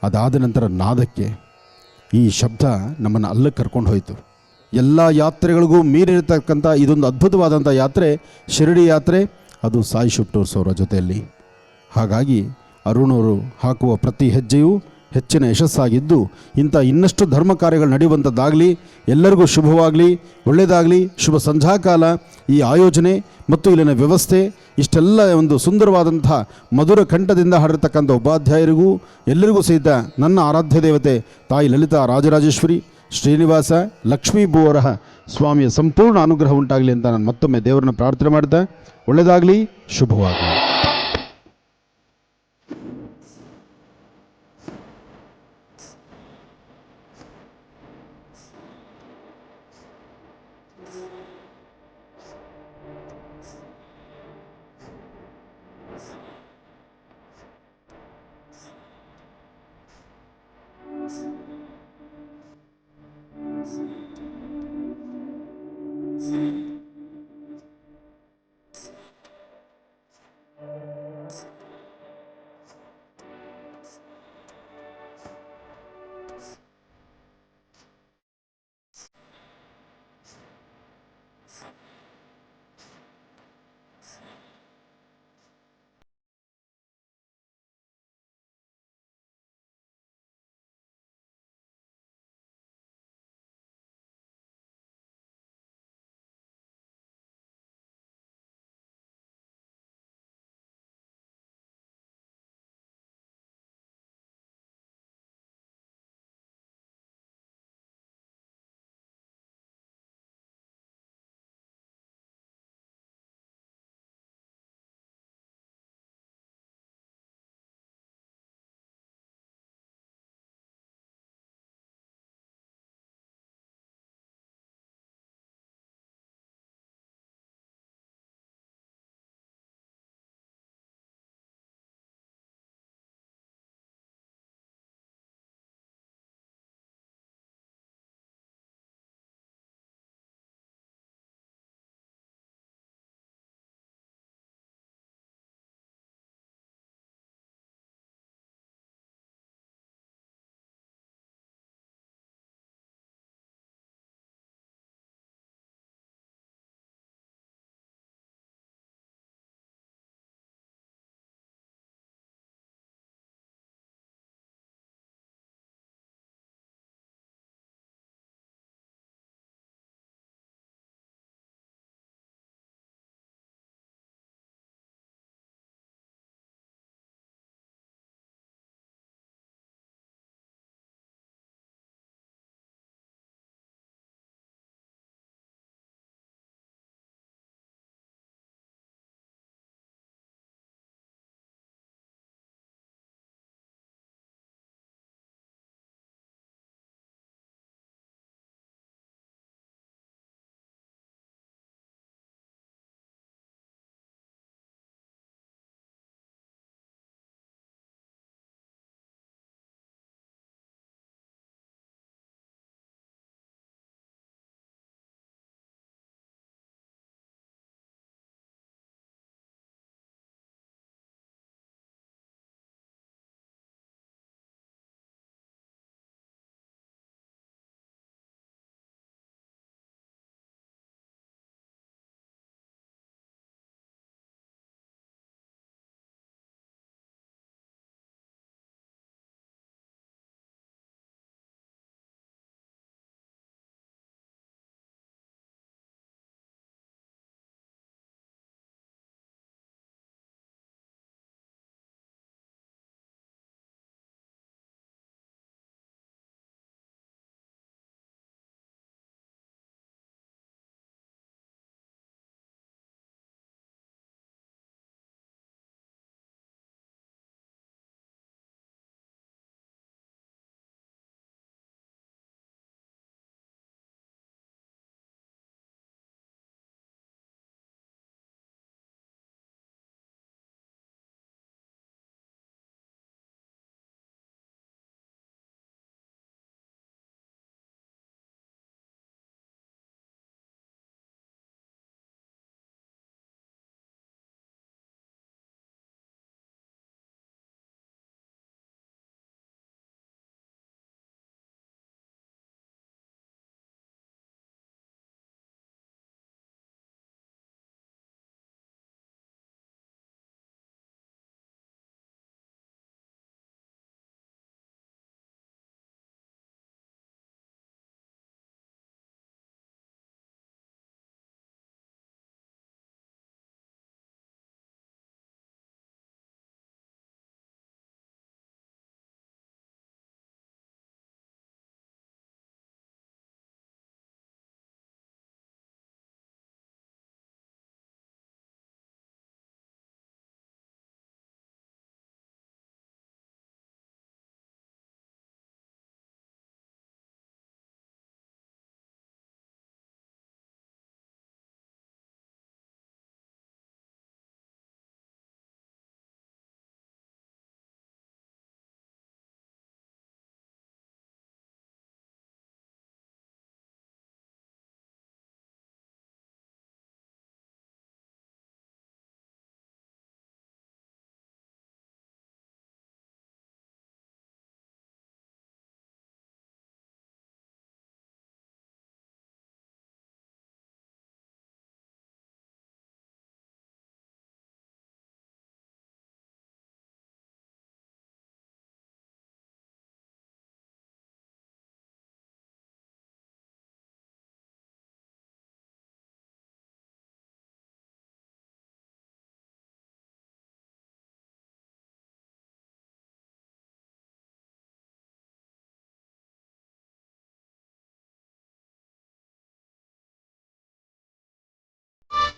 ಅದಾದ ನಂತರ ನಾದಕ್ಕೆ. ಈ ಶಬ್ದ ನಮ್ಮನ್ನು ಅಲ್ಲಕ್ಕೆ ಕರ್ಕೊಂಡು ಹೋಯಿತು. ಎಲ್ಲ ಯಾತ್ರೆಗಳಿಗೂ ಮೀರಿರ್ತಕ್ಕಂಥ ಇದೊಂದು ಅದ್ಭುತವಾದಂಥ ಯಾತ್ರೆ ಶಿರಡಿ ಯಾತ್ರೆ, ಅದು ಸಾಯಿ ಶುಪ್ಟೂರ್ಸ್ ಅವರ ಜೊತೆಯಲ್ಲಿ. ಹಾಗಾಗಿ ಅರುಣವರು ಹಾಕುವ ಪ್ರತಿ ಹೆಜ್ಜೆಯೂ ಹೆಚ್ಚಿನ ಯಶಸ್ಸಾಗಿದ್ದು ಇಂಥ ಇನ್ನಷ್ಟು ಧರ್ಮ ಕಾರ್ಯಗಳು ನಡೆಯುವಂಥದ್ದಾಗಲಿ, ಎಲ್ಲರಿಗೂ ಶುಭವಾಗಲಿ, ಒಳ್ಳೆಯದಾಗಲಿ. ಶುಭ ಸಂಧ್ಯಾಕಾಲ. ಈ ಆಯೋಜನೆ ಮತ್ತು ಇಲ್ಲಿನ ವ್ಯವಸ್ಥೆ ಇಷ್ಟೆಲ್ಲ ಒಂದು ಸುಂದರವಾದಂಥ ಮಧುರ ಕಂಠದಿಂದ ಹಾಡಿರ್ತಕ್ಕಂಥ ಉಪಾಧ್ಯಾಯರಿಗೂ ಎಲ್ಲರಿಗೂ ಸಹಿತ ನನ್ನ ಆರಾಧ್ಯ ದೇವತೆ ತಾಯಿ ಲಲಿತಾ ರಾಜರಾಜೇಶ್ವರಿ ಶ್ರೀನಿವಾಸ ಲಕ್ಷ್ಮೀ ಭೂವರಹ ಸ್ವಾಮಿಯ ಸಂಪೂರ್ಣ ಅನುಗ್ರಹ ಉಂಟಾಗಲಿ ಅಂತ ನಾನು ಮತ್ತೊಮ್ಮೆ ದೇವರನ್ನ ಪ್ರಾರ್ಥನೆ ಮಾಡ್ತಾ, ಒಳ್ಳೆಯದಾಗಲಿ, ಶುಭವಾಗಲಿ.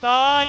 साई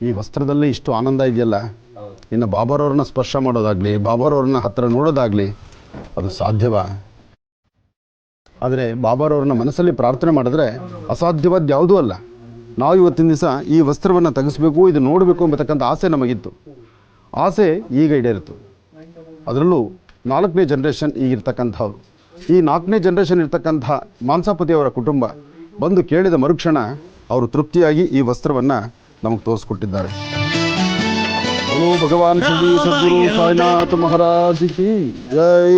ಈ ವಸ್ತ್ರದಲ್ಲಿ ಇಷ್ಟು ಆನಂದ ಇದೆಯಲ್ಲ, ಇನ್ನು ಬಾಬಾರವ್ರನ್ನ ಸ್ಪರ್ಶ ಮಾಡೋದಾಗಲಿ, ಬಾಬಾರವ್ರನ್ನ ಹತ್ತಿರ ನೋಡೋದಾಗಲಿ ಅದು ಸಾಧ್ಯವಾ? ಆದರೆ ಬಾಬಾರವ್ರನ್ನ ಮನಸ್ಸಲ್ಲಿ ಪ್ರಾರ್ಥನೆ ಮಾಡಿದ್ರೆ ಅಸಾಧ್ಯವಾದ ಯಾವುದೂ ಅಲ್ಲ. ನಾವು ಇವತ್ತಿನ ದಿವಸ ಈ ವಸ್ತ್ರವನ್ನು ತೆಗೆಸಬೇಕು, ಇದು ನೋಡಬೇಕು ಎಂಬತಕ್ಕಂಥ ಆಸೆ ನಮಗಿತ್ತು. ಆಸೆ ಈಗ ಈಡೇರಿತು. ಅದರಲ್ಲೂ 4ನೇ ಜನ್ರೇಷನ್ ಈಗಿರ್ತಕ್ಕಂಥವ್ರು, ಈ 4ನೇ ಜನ್ರೇಷನ್ ಇರ್ತಕ್ಕಂಥ ಮಾಂಸಾಪತಿಯವರ ಕುಟುಂಬ ಬಂದು ಕೇಳಿದ ಮರುಕ್ಷಣ ಅವರು ತೃಪ್ತಿಯಾಗಿ ಈ ವಸ್ತ್ರವನ್ನು ನಮಗೆ ತೋರಿಸ್ಕೊಟ್ಟಿದ್ದಾರೆ. ಓ ಭಗವಾನ್ ಶ್ರೀ ಸದ್ಗುರು ಸಾಯಿನಾಥ ಮಹಾರಾಜ್ ಕಿ ಜೈ.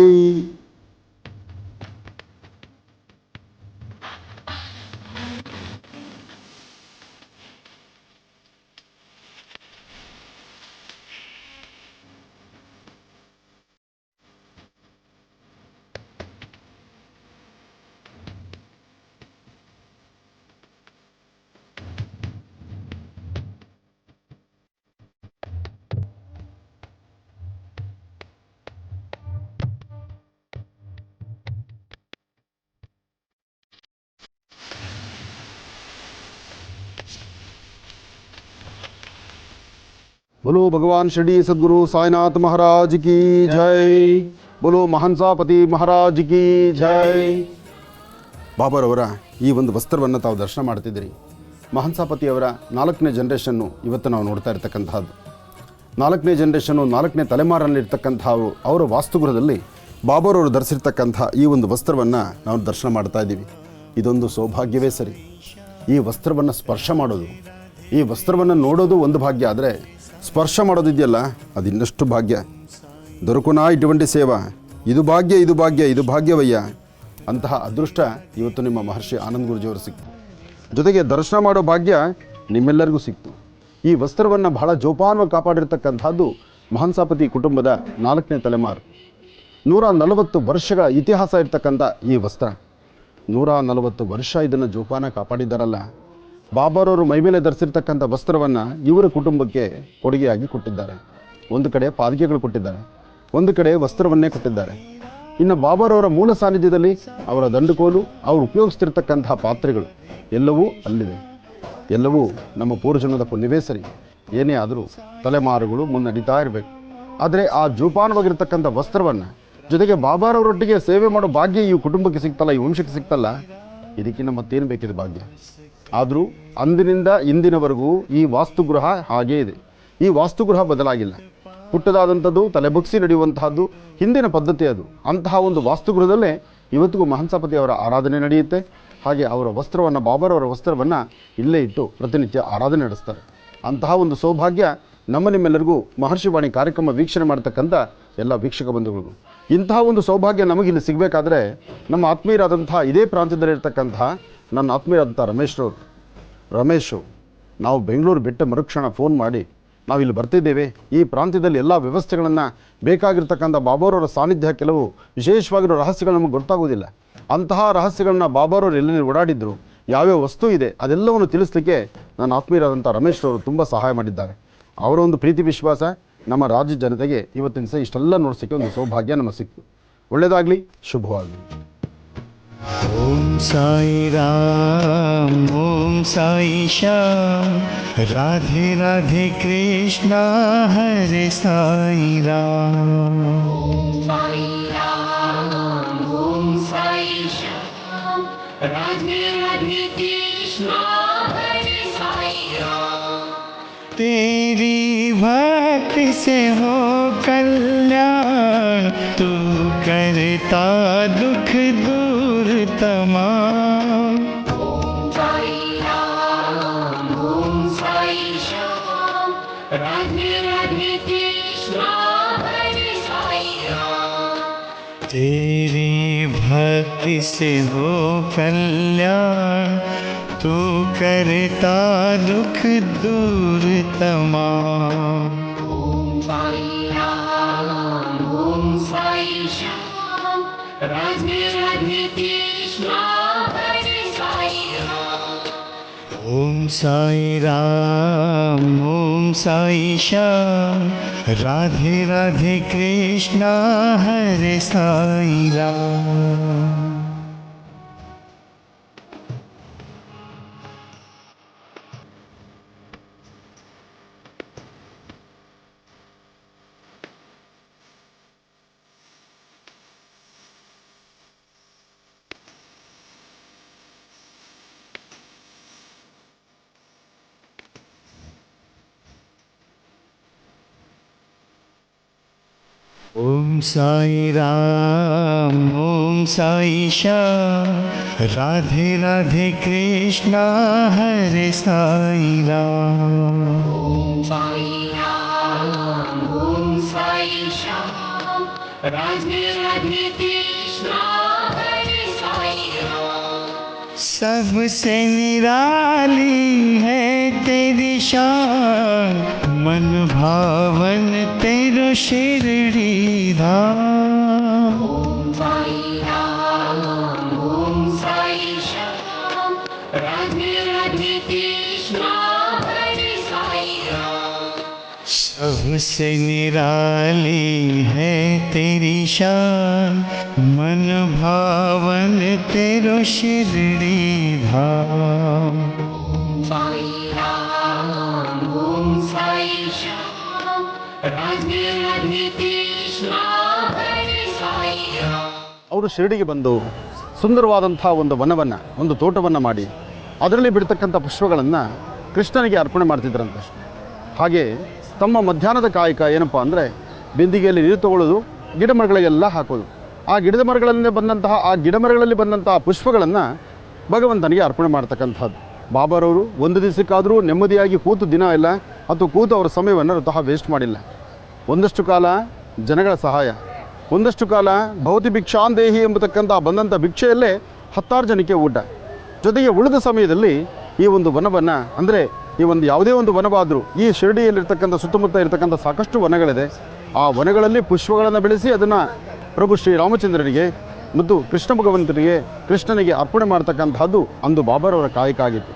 बोलो भगवान शिरडी सद्गुरु साईनाथ महाराज की जय. बोलो ಮಹನ್ಸಾಪತಿ ಮಹಾರಾಜ್ ಕಿ ಜೈ. ಬಾಬಾರವರ ಈ ಒಂದು ವಸ್ತ್ರವನ್ನು ತಾವು ದರ್ಶನ ಮಾಡ್ತಿದ್ದೀರಿ. ಮಹನ್ಸಾಪತಿಯವರ 4ನೇ ಜನ್ರೇಷನ್ನು ಇವತ್ತು ನಾವು ನೋಡ್ತಾ ಇರ್ತಕ್ಕಂಥದ್ದು. 4ನೇ ಜನ್ರೇಷನ್ನು 4ನೇ ತಲೆಮಾರಿನಲ್ಲಿರ್ತಕ್ಕಂಥವರು ಅವರ ವಾಸ್ತುಗೃಹದಲ್ಲಿ ಬಾಬಾರವರು ಧರಿಸಿರ್ತಕ್ಕಂಥ ಈ ಒಂದು ವಸ್ತ್ರವನ್ನು ನಾವು ದರ್ಶನ ಮಾಡ್ತಾ ಇದ್ದೀವಿ. ಇದೊಂದು ಸೌಭಾಗ್ಯವೇ ಸರಿ. ಈ ವಸ್ತ್ರವನ್ನು ಸ್ಪರ್ಶ ಮಾಡೋದು, ಈ ವಸ್ತ್ರವನ್ನು ನೋಡೋದು ಒಂದು ಭಾಗ್ಯ, ಆದರೆ ಸ್ಪರ್ಶ ಮಾಡೋದಿದೆಯಲ್ಲ ಅದು ಇನ್ನಷ್ಟು ಭಾಗ್ಯ. ದೊರಕುನಾ ಇటువంటి ಸೇವಾ, ಇದು ಭಾಗ್ಯ, ಇದು ಭಾಗ್ಯ, ಇದು ಭಾಗ್ಯವಯ್ಯ. ಅಂತಹ ಅದೃಷ್ಟ ಇವತ್ತು ನಿಮ್ಮ ಮಹರ್ಷಿ ಆನಂದ್ ಗುರೂಜಿಯವರು ಸಿಕ್ತು. ಜೊತೆಗೆ ದರ್ಶನ ಮಾಡೋ ಭಾಗ್ಯ ನಿಮ್ಮೆಲ್ಲರಿಗೂ ಸಿಕ್ತು. ಈ ವಸ್ತ್ರವನ್ನು ಬಹಳ ಜೋಪಾನವಾಗಿ ಕಾಪಾಡಿರ್ತಕ್ಕಂಥದ್ದು ಮಹನ್ಸಾಪತಿ ಕುಟುಂಬದ 4ನೇ ತಲೆಮಾರು. 140 ವರ್ಷಗಳ ಇತಿಹಾಸ ಇರ್ತಕ್ಕಂಥ ಈ ವಸ್ತ್ರ, 140 ವರ್ಷ ಇದನ್ನು ಜೋಪಾನ ಕಾಪಾಡಿದ್ದಾರಲ್ಲ. ಬಾಬಾರವರು ಮೈಮೇಲೆ ಧರಿಸಿರ್ತಕ್ಕಂಥ ವಸ್ತ್ರವನ್ನು ಇವರ ಕುಟುಂಬಕ್ಕೆ ಕೊಡುಗೆಯಾಗಿ ಕೊಟ್ಟಿದ್ದಾರೆ. ಒಂದು ಕಡೆ ಪಾದಿಕೆಗಳು ಕೊಟ್ಟಿದ್ದಾರೆ, ಒಂದು ಕಡೆ ವಸ್ತ್ರವನ್ನೇ ಕೊಟ್ಟಿದ್ದಾರೆ. ಇನ್ನು ಬಾಬಾರವರ ಮೂಲ ಸಾನ್ನಿಧ್ಯದಲ್ಲಿ ಅವರ ದಂಡುಕೋಲು, ಅವರು ಉಪಯೋಗಿಸ್ತಿರ್ತಕ್ಕಂತಹ ಪಾತ್ರೆಗಳು ಎಲ್ಲವೂ ಅಲ್ಲಿದೆ. ಎಲ್ಲವೂ ನಮ್ಮ ಪೂರ್ವಜನ್ಮದ ಪುಣ್ಯವೇ ಸರಿ. ಏನೇ ಆದರೂ ತಲೆಮಾರುಗಳು ಮುನ್ನಡೀತಾ ಇರಬೇಕು. ಆದರೆ ಆ ಜೋಪಾನವಾಗಿರ್ತಕ್ಕಂಥ ವಸ್ತ್ರವನ್ನು ಜೊತೆಗೆ ಬಾಬಾರವರೊಟ್ಟಿಗೆ ಸೇವೆ ಮಾಡೋ ಭಾಗ್ಯ ಈ ಕುಟುಂಬಕ್ಕೆ ಸಿಗ್ತಲ್ಲ, ಈ ವಂಶಕ್ಕೆ ಸಿಗ್ತಲ್ಲ, ಇದಕ್ಕಿಂತ ಮತ್ತೇನು ಬೇಕಿದೆ ಭಾಗ್ಯ. ಆದರೂ ಅಂದಿನಿಂದ ಇಂದಿನವರೆಗೂ ಈ ವಾಸ್ತುಗೃಹ ಹಾಗೇ ಇದೆ. ಈ ವಾಸ್ತುಗೃಹ ಬದಲಾಗಿಲ್ಲ. ಪುಟ್ಟದಾದಂಥದ್ದು, ತಲೆಬಗ್ಸಿ ನಡೆಯುವಂತಹದ್ದು ಹಿಂದಿನ ಪದ್ಧತಿ ಅದು. ಅಂತಹ ಒಂದು ವಾಸ್ತುಗೃಹದಲ್ಲೇ ಇವತ್ತಿಗೂ ಮಹನ್ಸಾಪತಿಯವರ ಆರಾಧನೆ ನಡೆಯುತ್ತೆ. ಹಾಗೆ ಅವರ ವಸ್ತ್ರವನ್ನು, ಬಾಬಾರವರ ವಸ್ತ್ರವನ್ನು ಇಲ್ಲೇ ಇಟ್ಟು ಪ್ರತಿನಿತ್ಯ ಆರಾಧನೆ ನಡೆಸ್ತಾರೆ. ಅಂತಹ ಒಂದು ಸೌಭಾಗ್ಯ ನಮ್ಮ ನಿಮ್ಮೆಲ್ಲರಿಗೂ ಮಹರ್ಷಿವಾಣಿ ಕಾರ್ಯಕ್ರಮ ವೀಕ್ಷಣೆ ಮಾಡ್ತಕ್ಕಂಥ ಎಲ್ಲ ವೀಕ್ಷಕ ಬಂಧುಗಳಿಗೂ. ಇಂತಹ ಒಂದು ಸೌಭಾಗ್ಯ ನಮಗಿಲ್ಲಿ ಸಿಗಬೇಕಾದ್ರೆ ನಮ್ಮ ಆತ್ಮೀಯರಾದಂತಹ ಇದೇ ಪ್ರಾಂತ್ಯದಲ್ಲಿರ್ತಕ್ಕಂತಹ ನನ್ನ ಆತ್ಮೀಯರಾದಂಥ ರಮೇಶು ನಾವು ಬೆಂಗಳೂರು ಬಿಟ್ಟ ಮರುಕ್ಷಣ ಫೋನ್ ಮಾಡಿ ನಾವು ಇಲ್ಲಿ ಬರ್ತಿದ್ದೇವೆ, ಈ ಪ್ರಾಂತ್ಯದಲ್ಲಿ ಎಲ್ಲ ವ್ಯವಸ್ಥೆಗಳನ್ನು ಬೇಕಾಗಿರ್ತಕ್ಕಂಥ ಬಾಬಾರವರ ಸಾನ್ನಿಧ್ಯ, ಕೆಲವು ವಿಶೇಷವಾಗಿರೋ ರಹಸ್ಯಗಳು ನಮಗೆ ಗೊತ್ತಾಗೋದಿಲ್ಲ. ಅಂತಹ ರಹಸ್ಯಗಳನ್ನ ಬಾಬಾರವರು ಎಲ್ಲೆಲ್ಲಿ ಓಡಾಡಿದ್ರು, ಯಾವ್ಯಾವ ವಸ್ತು ಇದೆ ಅದೆಲ್ಲವನ್ನು ತಿಳಿಸ್ಲಿಕ್ಕೆ ನನ್ನ ಆತ್ಮೀಯರಾದಂಥ ರಮೇಶ್ರವರು ತುಂಬ ಸಹಾಯ ಮಾಡಿದ್ದಾರೆ. ಅವರ ಒಂದು ಪ್ರೀತಿ ವಿಶ್ವಾಸ ನಮ್ಮ ರಾಜ್ಯ ಜನತೆಗೆ ಇವತ್ತಿನ ದಿವಸ ಇಷ್ಟೆಲ್ಲ ನೋಡ್ಸೋಕ್ಕೆ ಒಂದು ಸೌಭಾಗ್ಯ ನಮಗೆ ಸಿಕ್ತು. ಒಳ್ಳೆಯದಾಗಲಿ, ಶುಭವಾಗಲಿ. ಓಂ ಸಾಯಿ ರಾಮ್, ಓಂ ಸಾಯಿ ಶ್ಯಾಮ್, ರಾಧೆ ರಾಧೆ ಕೃಷ್ಣ ಹರೆ Sai Ram. Sai Ram, Om Sai Shyam, Radhe Radhe Krishna, Hare Sai Ram. तेरी भक्ति से हो कल्याण, तू करता दुख दूर तमाम। ओम साई राम ओम साई श्याम राधे राधे कृष्णा हरे साई राम। तेरी भक्ति से हो कल्याण, तू करता दुख दूर तमाम। ओम साई राम ओम साई श्याम राधे राधे कृष्णा हरे साई राम। ओम साई राम ओम साई श्याम राधे राधे कृष्णा हरे साई राम। ओम साई राम ओम साई श्याम राधे राधे कृष्णा हरे साई राम। ओम साई राम ओम साई श्याम राधे राधे कृष्णा हरे साई राम। सबसे निराली है तेरी शान, मन भावन तेरो शिरडी धाम। ओम साई राम ओम साई श्याम राधे राधे कृष्णा हरे साई राम। सबसे निराली है तेरी शान, मन भावन तेरो शिरडी धाम। ओम साई राम ओम साई श्याम राधे राधे कृष्णा हरे साई राम। ಅವರು ಶಿರಡಿಗೆ ಬಂದು ಸುಂದರವಾದಂಥ ಒಂದು ವನವನ್ನು, ಒಂದು ತೋಟವನ್ನು ಮಾಡಿ ಅದರಲ್ಲಿ ಬಿಡ್ತಕ್ಕಂಥ ಪುಷ್ಪಗಳನ್ನು ಕೃಷ್ಣನಿಗೆ ಅರ್ಪಣೆ ಮಾಡ್ತಿದ್ರಂತೆ. ಹಾಗೆ ತಮ್ಮ ಮಧ್ಯಾಹ್ನದ ಕಾಯಕ ಏನಪ್ಪ ಅಂದರೆ ಬಿಂದಿಗೆಯಲ್ಲಿ ನೀರು ತಗೊಳ್ಳೋದು, ಗಿಡ ಮರಗಳಿಗೆಲ್ಲ ಹಾಕೋದು. ಆ ಗಿಡ ಮರಗಳಲ್ಲಿ ಬಂದಂತಹ ಪುಷ್ಪಗಳನ್ನು ಭಗವಂತನಿಗೆ ಅರ್ಪಣೆ ಮಾಡ್ತಕ್ಕಂಥದ್ದು. ಬಾಬಾರವರು ಒಂದು ದಿವಸಕ್ಕಾದರೂ ನೆಮ್ಮದಿಯಾಗಿ ಕೂತು ದಿನ ಇಲ್ಲ ಅಥವಾ ಕೂತು ಅವರ ಸಮಯವನ್ನು ತಹ ವೇಸ್ಟ್ ಮಾಡಿಲ್ಲ. ಒಂದಷ್ಟು ಕಾಲ ಜನಗಳ ಸಹಾಯ, ಒಂದಷ್ಟು ಕಾಲ ಭೌತಿ ಭಿಕ್ಷಾಂದೇಹಿ ಎಂಬತಕ್ಕಂಥ ಬಂದಂಥ ಭಿಕ್ಷೆಯಲ್ಲೇ 10 ಜನಕ್ಕೆ ಊಟ. ಜೊತೆಗೆ ಉಳಿದ ಸಮಯದಲ್ಲಿ ಈ ಒಂದು ವನವನ್ನು, ಅಂದರೆ ಈ ಒಂದು ಯಾವುದೇ ಒಂದು ವನವಾದರೂ, ಈ ಶಿರಡಿಯಲ್ಲಿರ್ತಕ್ಕಂಥ ಸುತ್ತಮುತ್ತ ಇರತಕ್ಕಂಥ ಸಾಕಷ್ಟು ವನಗಳಿದೆ, ಆ ವನಗಳಲ್ಲಿ ಪುಷ್ಪಗಳನ್ನು ಬೆಳೆಸಿ ಅದನ್ನು ಪ್ರಭು ಶ್ರೀರಾಮಚಂದ್ರನಿಗೆ ಮತ್ತು ಕೃಷ್ಣ ಭಗವಂತನಿಗೆ, ಕೃಷ್ಣನಿಗೆ ಅರ್ಪಣೆ ಮಾಡ್ತಕ್ಕಂಥದ್ದು ಅಂದು ಬಾಬಾರವರ ಕಾಯಕ ಆಗಿತ್ತು.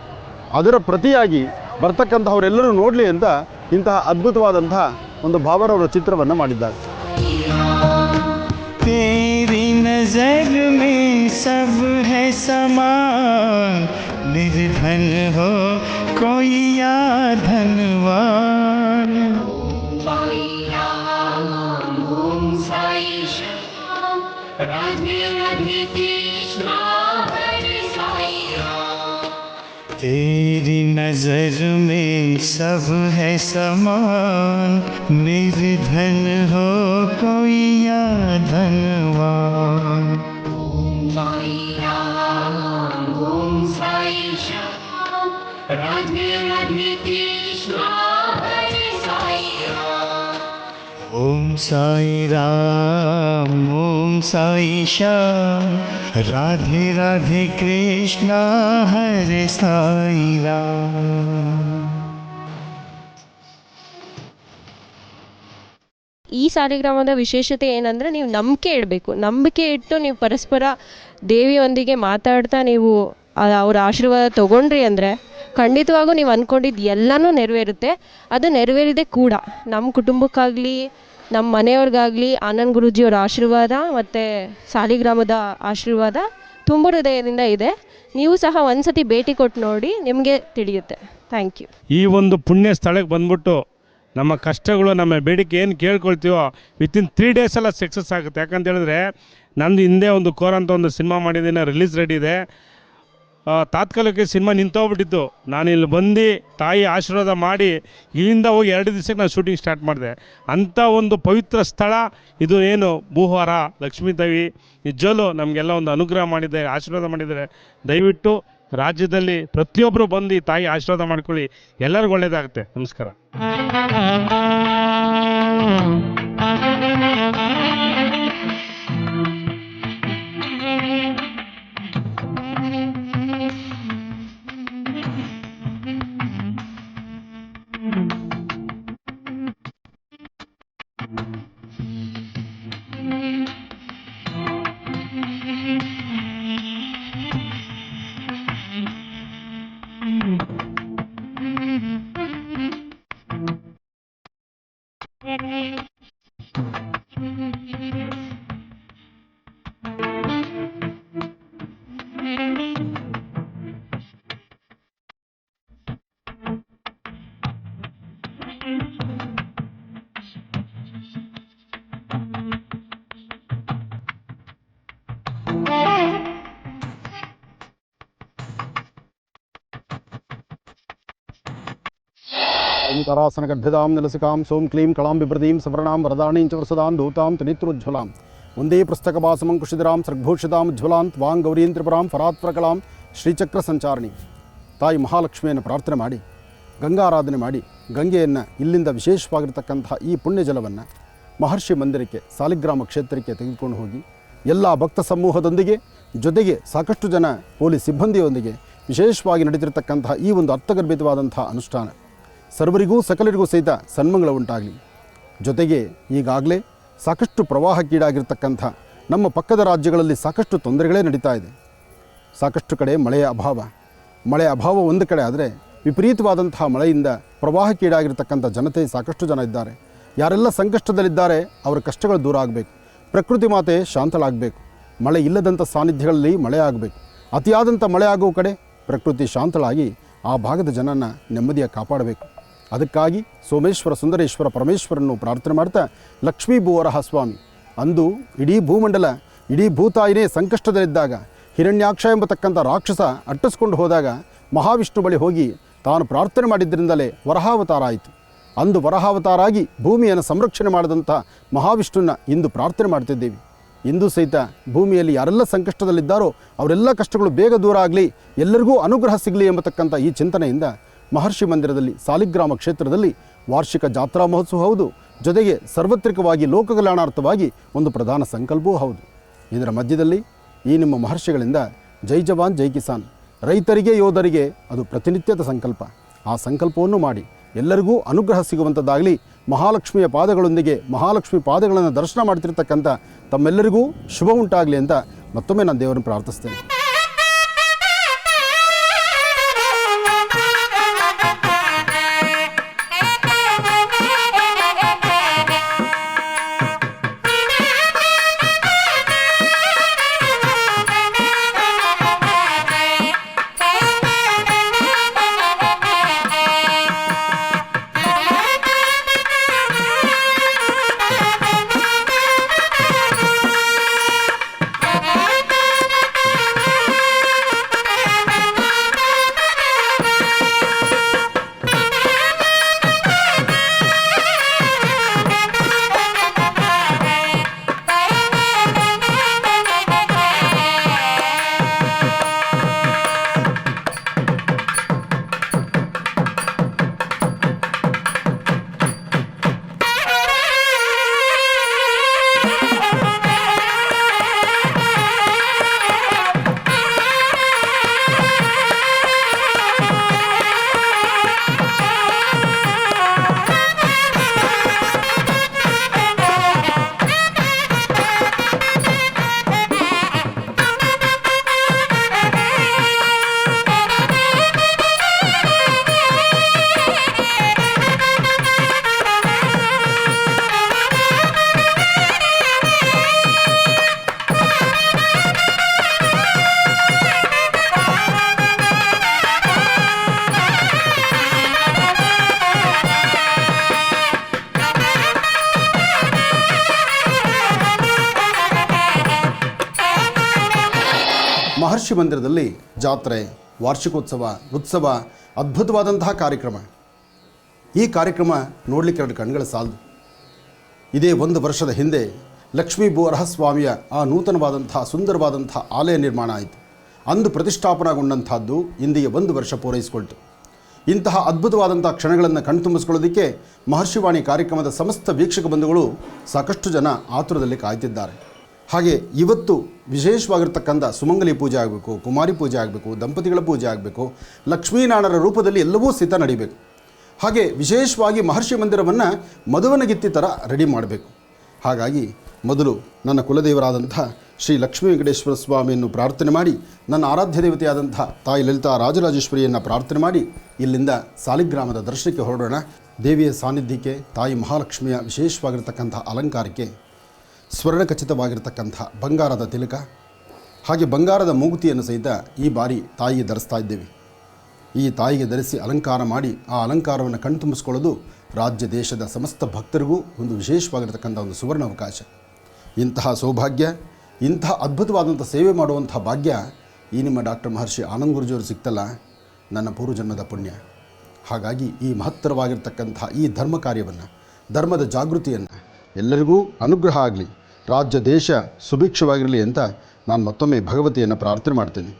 ಅದರ ಪ್ರತಿಯಾಗಿ ಬರ್ತಕ್ಕಂಥವರೆಲ್ಲರೂ ನೋಡಲಿ ಅಂತ ಇಂತಹ ಅದ್ಭುತವಾದಂತಹ ಒಂದು ಬಾಬಾರವರ ಚಿತ್ರವನ್ನು ಮಾಡಿದ್ದಾರೆ. तेरी नजर में सब है समान, निर्धन हो कोई या धनवान। साई राम ओम साई श्याम राधे राधे कृष्णा हरे साई राम। तेरी नजर में सब है समान, निर्धन हो कोई या धनवान। ओम साई राम ओम साई श्याम राधे राधे कृष्णा हरे साई राम। ओम साई राम ओम साई श्याम राधे राधे कृष्णा हरे साई राम। ಈ ಸಾಲಿಗ್ರಾಮದ ವಿಶೇಷತೆ ಏನಂದರೆ, ನೀವು ನಂಬಿಕೆ ಇಡಬೇಕು. ನಂಬಿಕೆ ಇಟ್ಟು ನೀವು ಪರಸ್ಪರ ದೇವಿಯೊಂದಿಗೆ ಮಾತಾಡ್ತಾ ನೀವು ಅವರ ಆಶೀರ್ವಾದ ತೊಗೊಂಡ್ರಿ ಅಂದರೆ ಖಂಡಿತವಾಗೂ ನೀವು ಅಂದ್ಕೊಂಡಿದ್ದು ಎಲ್ಲನೂ ನೆರವೇರುತ್ತೆ. ಅದು ನೆರವೇರಿದೆ ಕೂಡ. ನಮ್ಮ ಕುಟುಂಬಕ್ಕಾಗಲಿ, ನಮ್ಮ ಮನೆಯವ್ರಿಗಾಗಲಿ ಆನಂದ್ ಗುರೂಜಿಯವರ ಆಶೀರ್ವಾದ ಮತ್ತು ಸಾಲಿಗ್ರಾಮದ ಆಶೀರ್ವಾದ ತುಂಬ ಹೃದಯದಿಂದ ಇದೆ. ನೀವು ಸಹ ಒಂದು ಸತಿ ಭೇಟಿ ಕೊಟ್ಟು ನೋಡಿ, ನಿಮಗೆ ತಿಳಿಯುತ್ತೆ. Thank you. ಈ ಒಂದು ಪುಣ್ಯ ಸ್ಥಳಕ್ಕೆ ಬಂದ್ಬಿಟ್ಟು ನಮ್ಮ ಕಷ್ಟಗಳು, ನಮ್ಮ ಬೇಡಿಕೆ ಏನು ಕೇಳ್ಕೊಳ್ತೀವೋ ವಿತಿನ್ 3 ಡೇಸೆಲ್ಲ ಸಕ್ಸಸ್ ಆಗುತ್ತೆ. ಯಾಕಂತ ಹೇಳಿದ್ರೆ ನಂದು ಹಿಂದೆ ಒಂದು ಕೋರ್ ಅಂತ ಒಂದು ಸಿನಿಮಾ ಮಾಡಿದ್ದೀನಿ, ರಿಲೀಸ್ ರೆಡಿ ಇದೆ. ತಾತ್ಕಾಲಿಕ ಸಿನಿಮಾ ನಿಂತೋಗ್ಬಿಟ್ಟಿತ್ತು. ನಾನು ಇಲ್ಲಿ ಬಂದು ತಾಯಿ ಆಶೀರ್ವಾದ ಮಾಡಿ ಇಲ್ಲಿಂದ ಹೋಗಿ 2 ದಿವಸಕ್ಕೆ ನಾನು ಶೂಟಿಂಗ್ ಸ್ಟಾರ್ಟ್ ಮಾಡಿದೆ. ಅಂಥ ಒಂದು ಪವಿತ್ರ ಸ್ಥಳ ಇದು. ಏನು ಭೂಹಾರ ಲಕ್ಷ್ಮೀದೇವಿ ನಿಜವಲ್ಲೂ ನಮಗೆಲ್ಲ ಒಂದು ಅನುಗ್ರಹ ಮಾಡಿದ್ದಾರೆ, ಆಶೀರ್ವಾದ ಮಾಡಿದ್ದಾರೆ. ದಯವಿಟ್ಟು ರಾಜ್ಯದಲ್ಲಿ ಪ್ರತಿಯೊಬ್ಬರು ಬಂದು ತಾಯಿ ಆಶೀರ್ವಾದ ಮಾಡ್ಕೊಳ್ಳಿ, ಎಲ್ಲರಿಗೂ ಒಳ್ಳೆಯದಾಗುತ್ತೆ. ನಮಸ್ಕಾರ. ಓಂಕಾರಾಸನಗರ್ಭಿದಾಂ ನಿಲಸಿಕಾಂ ಸೋಂ ಕ್ಲೀಂ ಕಳಾಂ ಬಿಭ್ರದೀಂ ಸವರ್ಣಾಂ ವರದಾಣೀಂ ಚ ವರಸದಾಂ ಧೂತಾಂ ತ್ರಿನೇತ್ರೋಜ್ವಲಾಂ ಒಂದೇ ಪುಸ್ತಕಭಾಸಮಂಕುಶಿಧರಾಂ ಸೃಗ್ಭೂಷಿತಾಂ ಜ್ವಲಾಂತ್ ವಾಂಗ್ ಗೌರೀಂ ತ್ರಿಪುರಾಂ ಫರಾತ್ಪ್ರಕಲಾಂ ಶ್ರೀಚಕ್ರ ಸಂಚಾರಣಿ. ತಾಯಿ ಮಹಾಲಕ್ಷ್ಮಿಯನ್ನು ಪ್ರಾರ್ಥನೆ ಮಾಡಿ ಗಂಗಾರಾಧನೆ ಮಾಡಿ ಗಂಗೆಯನ್ನು ಇಲ್ಲಿಂದ ವಿಶೇಷವಾಗಿರ್ತಕ್ಕಂತಹ ಈ ಪುಣ್ಯ ಜಲವನ್ನು ಮಹರ್ಷಿ ಮಂದಿರಕ್ಕೆ ಸಾಲಿಗ್ರಾಮ ಕ್ಷೇತ್ರಕ್ಕೆ ತೆಗೆದುಕೊಂಡು ಹೋಗಿ ಎಲ್ಲ ಭಕ್ತ ಸಮೂಹದೊಂದಿಗೆ ಜೊತೆಗೆ ಸಾಕಷ್ಟು ಜನ ಪೊಲೀಸ್ ಸಿಬ್ಬಂದಿಯೊಂದಿಗೆ ವಿಶೇಷವಾಗಿ ನಡೀತಿರ್ತಕ್ಕಂತಹ ಈ ಒಂದು ಅರ್ಥಗರ್ಭಿತವಾದಂತಹ ಅನುಷ್ಠಾನ ಸರ್ವರಿಗೂ ಸಕಲರಿಗೂ ಸಹಿತ ಸನ್ಮಂಗಳ ಉಂಟಾಗಲಿ. ಜೊತೆಗೆ ಈಗಾಗಲೇ ಸಾಕಷ್ಟು ಪ್ರವಾಹಕ್ಕೀಡಾಗಿರ್ತಕ್ಕಂಥ ನಮ್ಮ ಪಕ್ಕದ ರಾಜ್ಯಗಳಲ್ಲಿ ಸಾಕಷ್ಟು ತೊಂದರೆಗಳೇ ನಡೀತಾ ಇದೆ. ಸಾಕಷ್ಟು ಕಡೆ ಮಳೆಯ ಅಭಾವ ಒಂದು ಕಡೆ ಆದರೆ ವಿಪರೀತವಾದಂತಹ ಮಳೆಯಿಂದ ಪ್ರವಾಹಕ್ಕೀಡಾಗಿರ್ತಕ್ಕಂಥ ಜನತೆ ಸಾಕಷ್ಟು ಜನ ಇದ್ದಾರೆ. ಯಾರೆಲ್ಲ ಸಂಕಷ್ಟದಲ್ಲಿದ್ದಾರೆ ಅವರ ಕಷ್ಟಗಳು ದೂರ ಆಗಬೇಕು. ಪ್ರಕೃತಿ ಮಾತೆ ಶಾಂತಳಾಗಬೇಕು. ಮಳೆ ಇಲ್ಲದಂಥ ಸಾನ್ನಿಧ್ಯಗಳಲ್ಲಿ ಮಳೆ ಆಗಬೇಕು. ಅತಿಯಾದಂಥ ಮಳೆ ಆಗುವ ಕಡೆ ಪ್ರಕೃತಿ ಶಾಂತಳಾಗಿ ಆ ಭಾಗದ ಜನನ ನೆಮ್ಮದಿಯಾಗಿ ಕಾಪಾಡಬೇಕು. ಅದಕ್ಕಾಗಿ ಸೋಮೇಶ್ವರ ಸುಂದರೇಶ್ವರ ಪರಮೇಶ್ವರನ್ನು ಪ್ರಾರ್ಥನೆ ಮಾಡ್ತಾ ಲಕ್ಷ್ಮೀ ಭೂವರಹ ಸ್ವಾಮಿ ಅಂದು ಇಡೀ ಭೂಮಂಡಲ ಇಡೀ ಭೂತಾಯಿನೇ ಸಂಕಷ್ಟದಲ್ಲಿದ್ದಾಗ ಹಿರಣ್ಯಾಕ್ಷ ಎಂಬತಕ್ಕಂಥ ರಾಕ್ಷಸ ಅಟ್ಟಿಸ್ಕೊಂಡು ಹೋದಾಗ ಮಹಾವಿಷ್ಣು ಬಳಿ ಹೋಗಿ ತಾನು ಪ್ರಾರ್ಥನೆ ಮಾಡಿದ್ದರಿಂದಲೇ ವರಹಾವತಾರ ಆಯಿತು. ಅಂದು ವರಹಾವತಾರ ಆಗಿ ಭೂಮಿಯನ್ನು ಸಂರಕ್ಷಣೆ ಮಾಡಿದಂಥ ಮಹಾವಿಷ್ಣುನ ಇಂದು ಪ್ರಾರ್ಥನೆ ಮಾಡ್ತಿದ್ದೀವಿ. ಇಂದು ಸಹಿತ ಭೂಮಿಯಲ್ಲಿ ಯಾರೆಲ್ಲ ಸಂಕಷ್ಟದಲ್ಲಿದ್ದಾರೋ ಅವರೆಲ್ಲ ಕಷ್ಟಗಳು ಬೇಗ ದೂರ ಆಗಲಿ, ಎಲ್ಲರಿಗೂ ಅನುಗ್ರಹ ಸಿಗಲಿ ಎಂಬತಕ್ಕಂಥ ಈ ಚಿಂತನೆಯಿಂದ ಮಹರ್ಷಿ ಮಂದಿರದಲ್ಲಿ ಸಾಲಿಗ್ರಾಮ ಕ್ಷೇತ್ರದಲ್ಲಿ ವಾರ್ಷಿಕ ಜಾತ್ರಾ ಮಹೋತ್ಸವ ಹೌದು, ಜೊತೆಗೆ ಸಾರ್ವತ್ರಿಕವಾಗಿ ಲೋಕ ಕಲ್ಯಾಣಾರ್ಥವಾಗಿ ಒಂದು ಪ್ರಧಾನ ಸಂಕಲ್ಪವೂ ಹೌದು. ಇದರ ಮಧ್ಯದಲ್ಲಿ ಈ ನಿಮ್ಮ ಮಹರ್ಷಿಗಳಿಂದ ಜೈ ಜವಾನ್ ಜೈ ಕಿಸಾನ್, ರೈತರಿಗೆ ಯೋಧರಿಗೆ ಅದು ಪ್ರತಿನಿತ್ಯದ ಸಂಕಲ್ಪ. ಆ ಸಂಕಲ್ಪವನ್ನು ಮಾಡಿ ಎಲ್ಲರಿಗೂ ಅನುಗ್ರಹ ಸಿಗುವಂಥದ್ದಾಗಲಿ. ಮಹಾಲಕ್ಷ್ಮಿಯ ಪಾದಗಳೊಂದಿಗೆ ಮಹಾಲಕ್ಷ್ಮಿ ಪಾದಗಳನ್ನು ದರ್ಶನ ಮಾಡ್ತಿರ್ತಕ್ಕಂಥ ತಮ್ಮೆಲ್ಲರಿಗೂ ಶುಭ ಉಂಟಾಗಲಿ ಅಂತ ಮತ್ತೊಮ್ಮೆ ನಾನು ದೇವರನ್ನು ಪ್ರಾರ್ಥಿಸ್ತೇನೆ. ಮಹರ್ಷಿ ಮಂದಿರದಲ್ಲಿ ಜಾತ್ರೆ, ವಾರ್ಷಿಕೋತ್ಸವ, ಉತ್ಸವ, ಅದ್ಭುತವಾದಂತಹ ಕಾರ್ಯಕ್ರಮ. ಈ ಕಾರ್ಯಕ್ರಮ ನೋಡಲಿಕ್ಕೆ 2 ಕಣ್ಗಳ ಸಾಲದು. ಇದೇ 1 ವರ್ಷದ ಹಿಂದೆ ಲಕ್ಷ್ಮೀ ಭೂವರಹಸ್ವಾಮಿಯ ಆ ನೂತನವಾದಂತಹ ಸುಂದರವಾದಂತಹ ಆಲಯ ನಿರ್ಮಾಣ ಆಯಿತು. ಅಂದು ಪ್ರತಿಷ್ಠಾಪನೆಗೊಂಡಂಥದ್ದು ಇಂದಿಗೆ 1 ವರ್ಷ ಪೂರೈಸಿಕೊಳ್ತು. ಇಂತಹ ಅದ್ಭುತವಾದಂಥ ಕ್ಷಣಗಳನ್ನು ಕಣ್ತುಂಬಿಸ್ಕೊಳ್ಳೋದಕ್ಕೆ ಮಹರ್ಷಿವಾಣಿ ಕಾರ್ಯಕ್ರಮದ ಸಮಸ್ತ ವೀಕ್ಷಕ ಬಂಧುಗಳು ಸಾಕಷ್ಟು ಜನ ಆತುರದಲ್ಲಿ ಕಾಯ್ತಿದ್ದಾರೆ. ಹಾಗೆ ಇವತ್ತು ವಿಶೇಷವಾಗಿರ್ತಕ್ಕಂಥ ಸುಮಂಗಲಿ ಪೂಜೆ ಆಗಬೇಕು, ಕುಮಾರಿ ಪೂಜೆ ಆಗಬೇಕು, ದಂಪತಿಗಳ ಪೂಜೆ ಆಗಬೇಕು, ಲಕ್ಷ್ಮೀನಾರಾಯಣರ ರೂಪದಲ್ಲಿ ಎಲ್ಲವೂ ಸಿದ್ಧ ನಡೀಬೇಕು. ಹಾಗೆ ವಿಶೇಷವಾಗಿ ಮಹರ್ಷಿ ಮಂದಿರವನ್ನು ಮದುವನಗಿತ್ತಿ ಥರ ರೆಡಿ ಮಾಡಬೇಕು. ಹಾಗಾಗಿ ಮೊದಲು ನನ್ನ ಕುಲದೇವರಾದಂಥ ಶ್ರೀ ಲಕ್ಷ್ಮೀ ವೆಂಕಟೇಶ್ವರ ಸ್ವಾಮಿಯನ್ನು ಪ್ರಾರ್ಥನೆ ಮಾಡಿ, ನನ್ನ ಆರಾಧ್ಯ ದೇವತೆಯಾದಂಥ ತಾಯಿ ಲಲಿತಾ ರಾಜರಾಜೇಶ್ವರಿಯನ್ನು ಪ್ರಾರ್ಥನೆ ಮಾಡಿ ಇಲ್ಲಿಂದ ಸಾಲಿಗ್ರಾಮದ ದರ್ಶನಕ್ಕೆ ಹೊರಡೋಣ. ದೇವಿಯ ಸಾನ್ನಿಧ್ಯಕ್ಕೆ, ತಾಯಿ ಮಹಾಲಕ್ಷ್ಮಿಯ ವಿಶೇಷವಾಗಿರ್ತಕ್ಕಂಥ ಅಲಂಕಾರಕ್ಕೆ ಸ್ವರ್ಣಖಚಿತವಾಗಿರ್ತಕ್ಕಂಥ ಬಂಗಾರದ ತಿಲಕ ಹಾಗೆ ಬಂಗಾರದ ಮೂಗುತಿಯನ್ನು ಸಹಿತ ಈ ಬಾರಿ ತಾಯಿಗೆ ಧರಿಸ್ತಾ ಇದ್ದೇವೆ. ಈ ತಾಯಿಗೆ ಧರಿಸಿ ಅಲಂಕಾರ ಮಾಡಿ ಆ ಅಲಂಕಾರವನ್ನು ಕಣ್ತುಂಬಿಸ್ಕೊಳ್ಳೋದು ರಾಜ್ಯ ದೇಶದ ಸಮಸ್ತ ಭಕ್ತರಿಗೂ ಒಂದು ವಿಶೇಷವಾಗಿರ್ತಕ್ಕಂಥ ಒಂದು ಸುವರ್ಣ ಅವಕಾಶ. ಇಂತಹ ಸೌಭಾಗ್ಯ, ಇಂತಹ ಅದ್ಭುತವಾದಂಥ ಸೇವೆ ಮಾಡುವಂಥ ಭಾಗ್ಯ ಈ ನಿಮ್ಮ ಡಾಕ್ಟರ್ ಮಹರ್ಷಿ ಆನಂದ ಗುರೂಜಿಯವರು ಸಿಕ್ತಲ್ಲ, ನನ್ನ ಪೂರ್ವಜನ್ಮದ ಪುಣ್ಯ. ಹಾಗಾಗಿ ಈ ಮಹತ್ತರವಾಗಿರ್ತಕ್ಕಂಥ ಈ ಧರ್ಮ ಕಾರ್ಯವನ್ನು, ಧರ್ಮದ ಜಾಗೃತಿಯನ್ನು ಎಲ್ಲರಿಗೂ ಅನುಗ್ರಹ ಆಗಲಿ, ರಾಜ್ಯ ದೇಶ ಸುಭಿಕ್ಷವಾಗಿರಲಿ ಅಂತ ನಾನು ಮತ್ತೊಮ್ಮೆ ಭಗವತಿಯನ್ನು ಪ್ರಾರ್ಥನೆ ಮಾಡ್ತೇನೆ.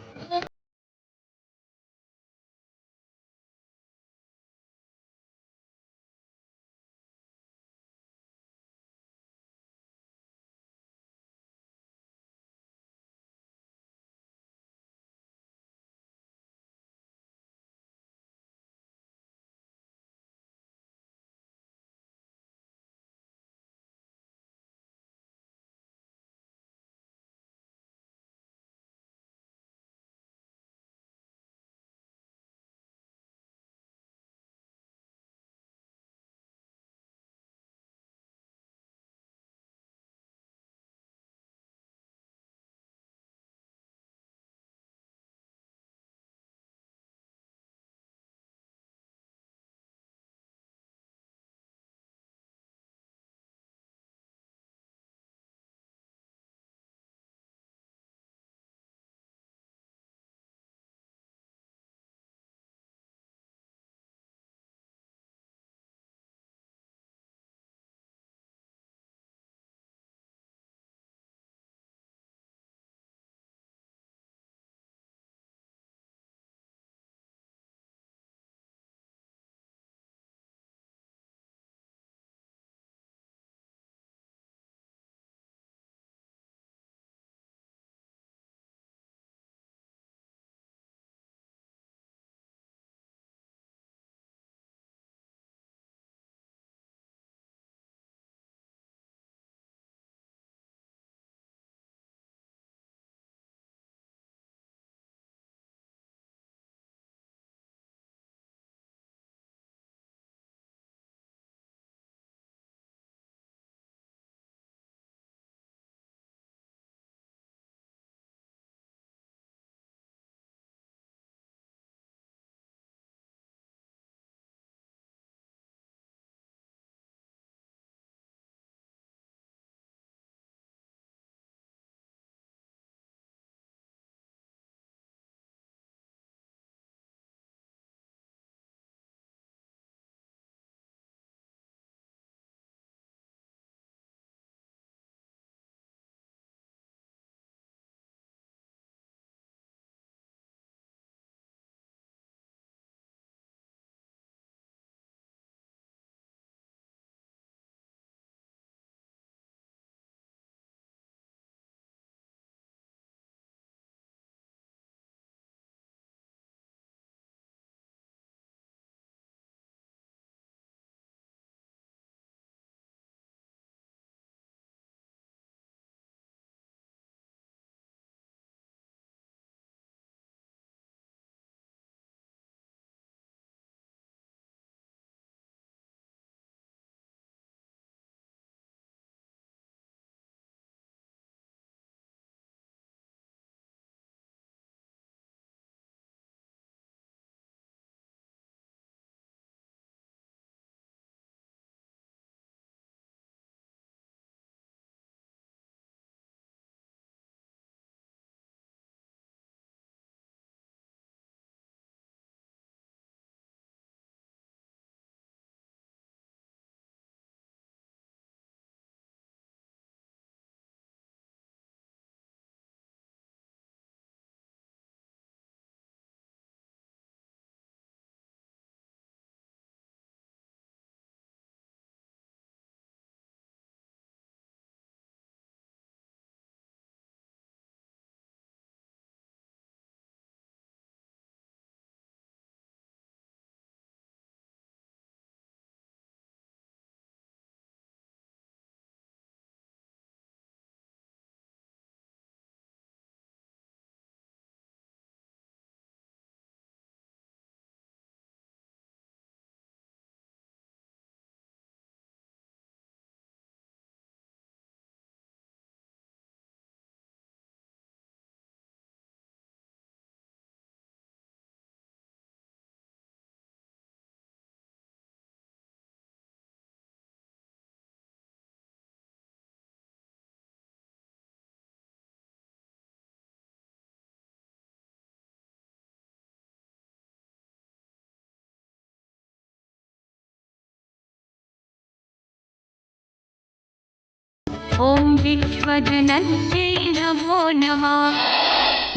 ॐ विश्वजनन्यै नमो नमः।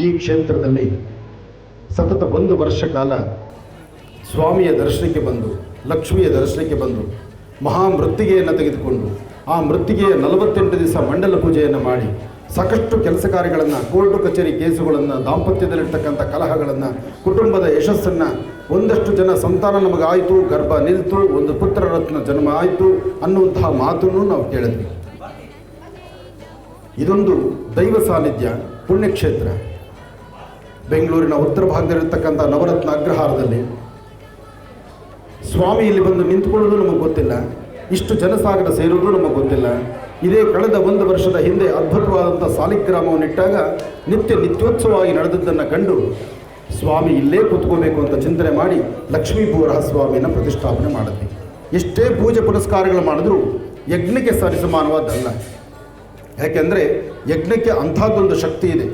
ಈ ಕ್ಷೇತ್ರದಲ್ಲಿ ಸತತ 1 ವರ್ಷ ಕಾಲ ಸ್ವಾಮಿಯ ದರ್ಶನಕ್ಕೆ ಬಂದು, ಲಕ್ಷ್ಮಿಯ ದರ್ಶನಕ್ಕೆ ಬಂದು, ಮಹಾಮೃತ್ತಿಗೆಯನ್ನು ತೆಗೆದುಕೊಂಡು ಆ ಮೃತ್ತಿಗೆಯ 48 ದಿವಸ ಮಂಡಲ ಪೂಜೆಯನ್ನು ಮಾಡಿ ಸಾಕಷ್ಟು ಕೆಲಸ ಕಾರ್ಯಗಳನ್ನು, ಕೋರ್ಟು ಕಚೇರಿ ಕೇಸುಗಳನ್ನು, ದಾಂಪತ್ಯದಲ್ಲಿರ್ತಕ್ಕಂಥ ಕಲಹಗಳನ್ನು, ಕುಟುಂಬದ ಯಶಸ್ಸನ್ನು, ಒಂದಷ್ಟು ಜನ ಸಂತಾನ ನಮಗಾಯಿತು, ಗರ್ಭ ನಿಲ್ತು, ಒಂದು ಪುತ್ರ ರತ್ನ ಜನ್ಮ ಆಯಿತು ಅನ್ನುವಂತಹ ಮಾತನ್ನು ನಾವು ಕೇಳಿದ್ವಿ. ಇದೊಂದು ದೈವ ಸಾನ್ನಿಧ್ಯ ಪುಣ್ಯಕ್ಷೇತ್ರ. ಬೆಂಗಳೂರಿನ ಉತ್ತರ ಭಾಗದಲ್ಲಿರ್ತಕ್ಕಂಥ ನವರತ್ನ ಅಗ್ರಹಾರದಲ್ಲಿ ಸ್ವಾಮಿ ಇಲ್ಲಿ ಬಂದು ನಿಂತುಕೊಳ್ಳೋದು ನಮಗೆ ಗೊತ್ತಿಲ್ಲ, ಇಷ್ಟು ಜನಸಾಗರ ಸೇರುವುದು ನಮಗೆ ಗೊತ್ತಿಲ್ಲ. ಇದೇ ಕಳೆದ 1 ವರ್ಷದ ಹಿಂದೆ ಅದ್ಭುತವಾದಂಥ ಸಾಲಿಗ್ರಾಮವನ್ನಿಟ್ಟಾಗ ನಿತ್ಯೋತ್ಸವವಾಗಿ ನಡೆದದ್ದನ್ನು ಕಂಡು ಸ್ವಾಮಿ ಇಲ್ಲೇ ಕೂತ್ಕೋಬೇಕು ಅಂತ ಚಿಂತನೆ ಮಾಡಿ ಲಕ್ಷ್ಮೀಪುರ ಸ್ವಾಮಿಯನ್ನು ಪ್ರತಿಷ್ಠಾಪನೆ ಮಾಡಿದ್ವಿ. ಎಷ್ಟೇ ಪೂಜೆ ಪುರಸ್ಕಾರಗಳು ಮಾಡಿದ್ರೂ ಯಜ್ಞಕ್ಕೆ ಸರಿಸಮಾನವಾದಲ್ಲ. ಯಾಕೆಂದರೆ ಯಜ್ಞಕ್ಕೆ ಅಂಥದ್ದೊಂದು ಶಕ್ತಿ ಇದೆ.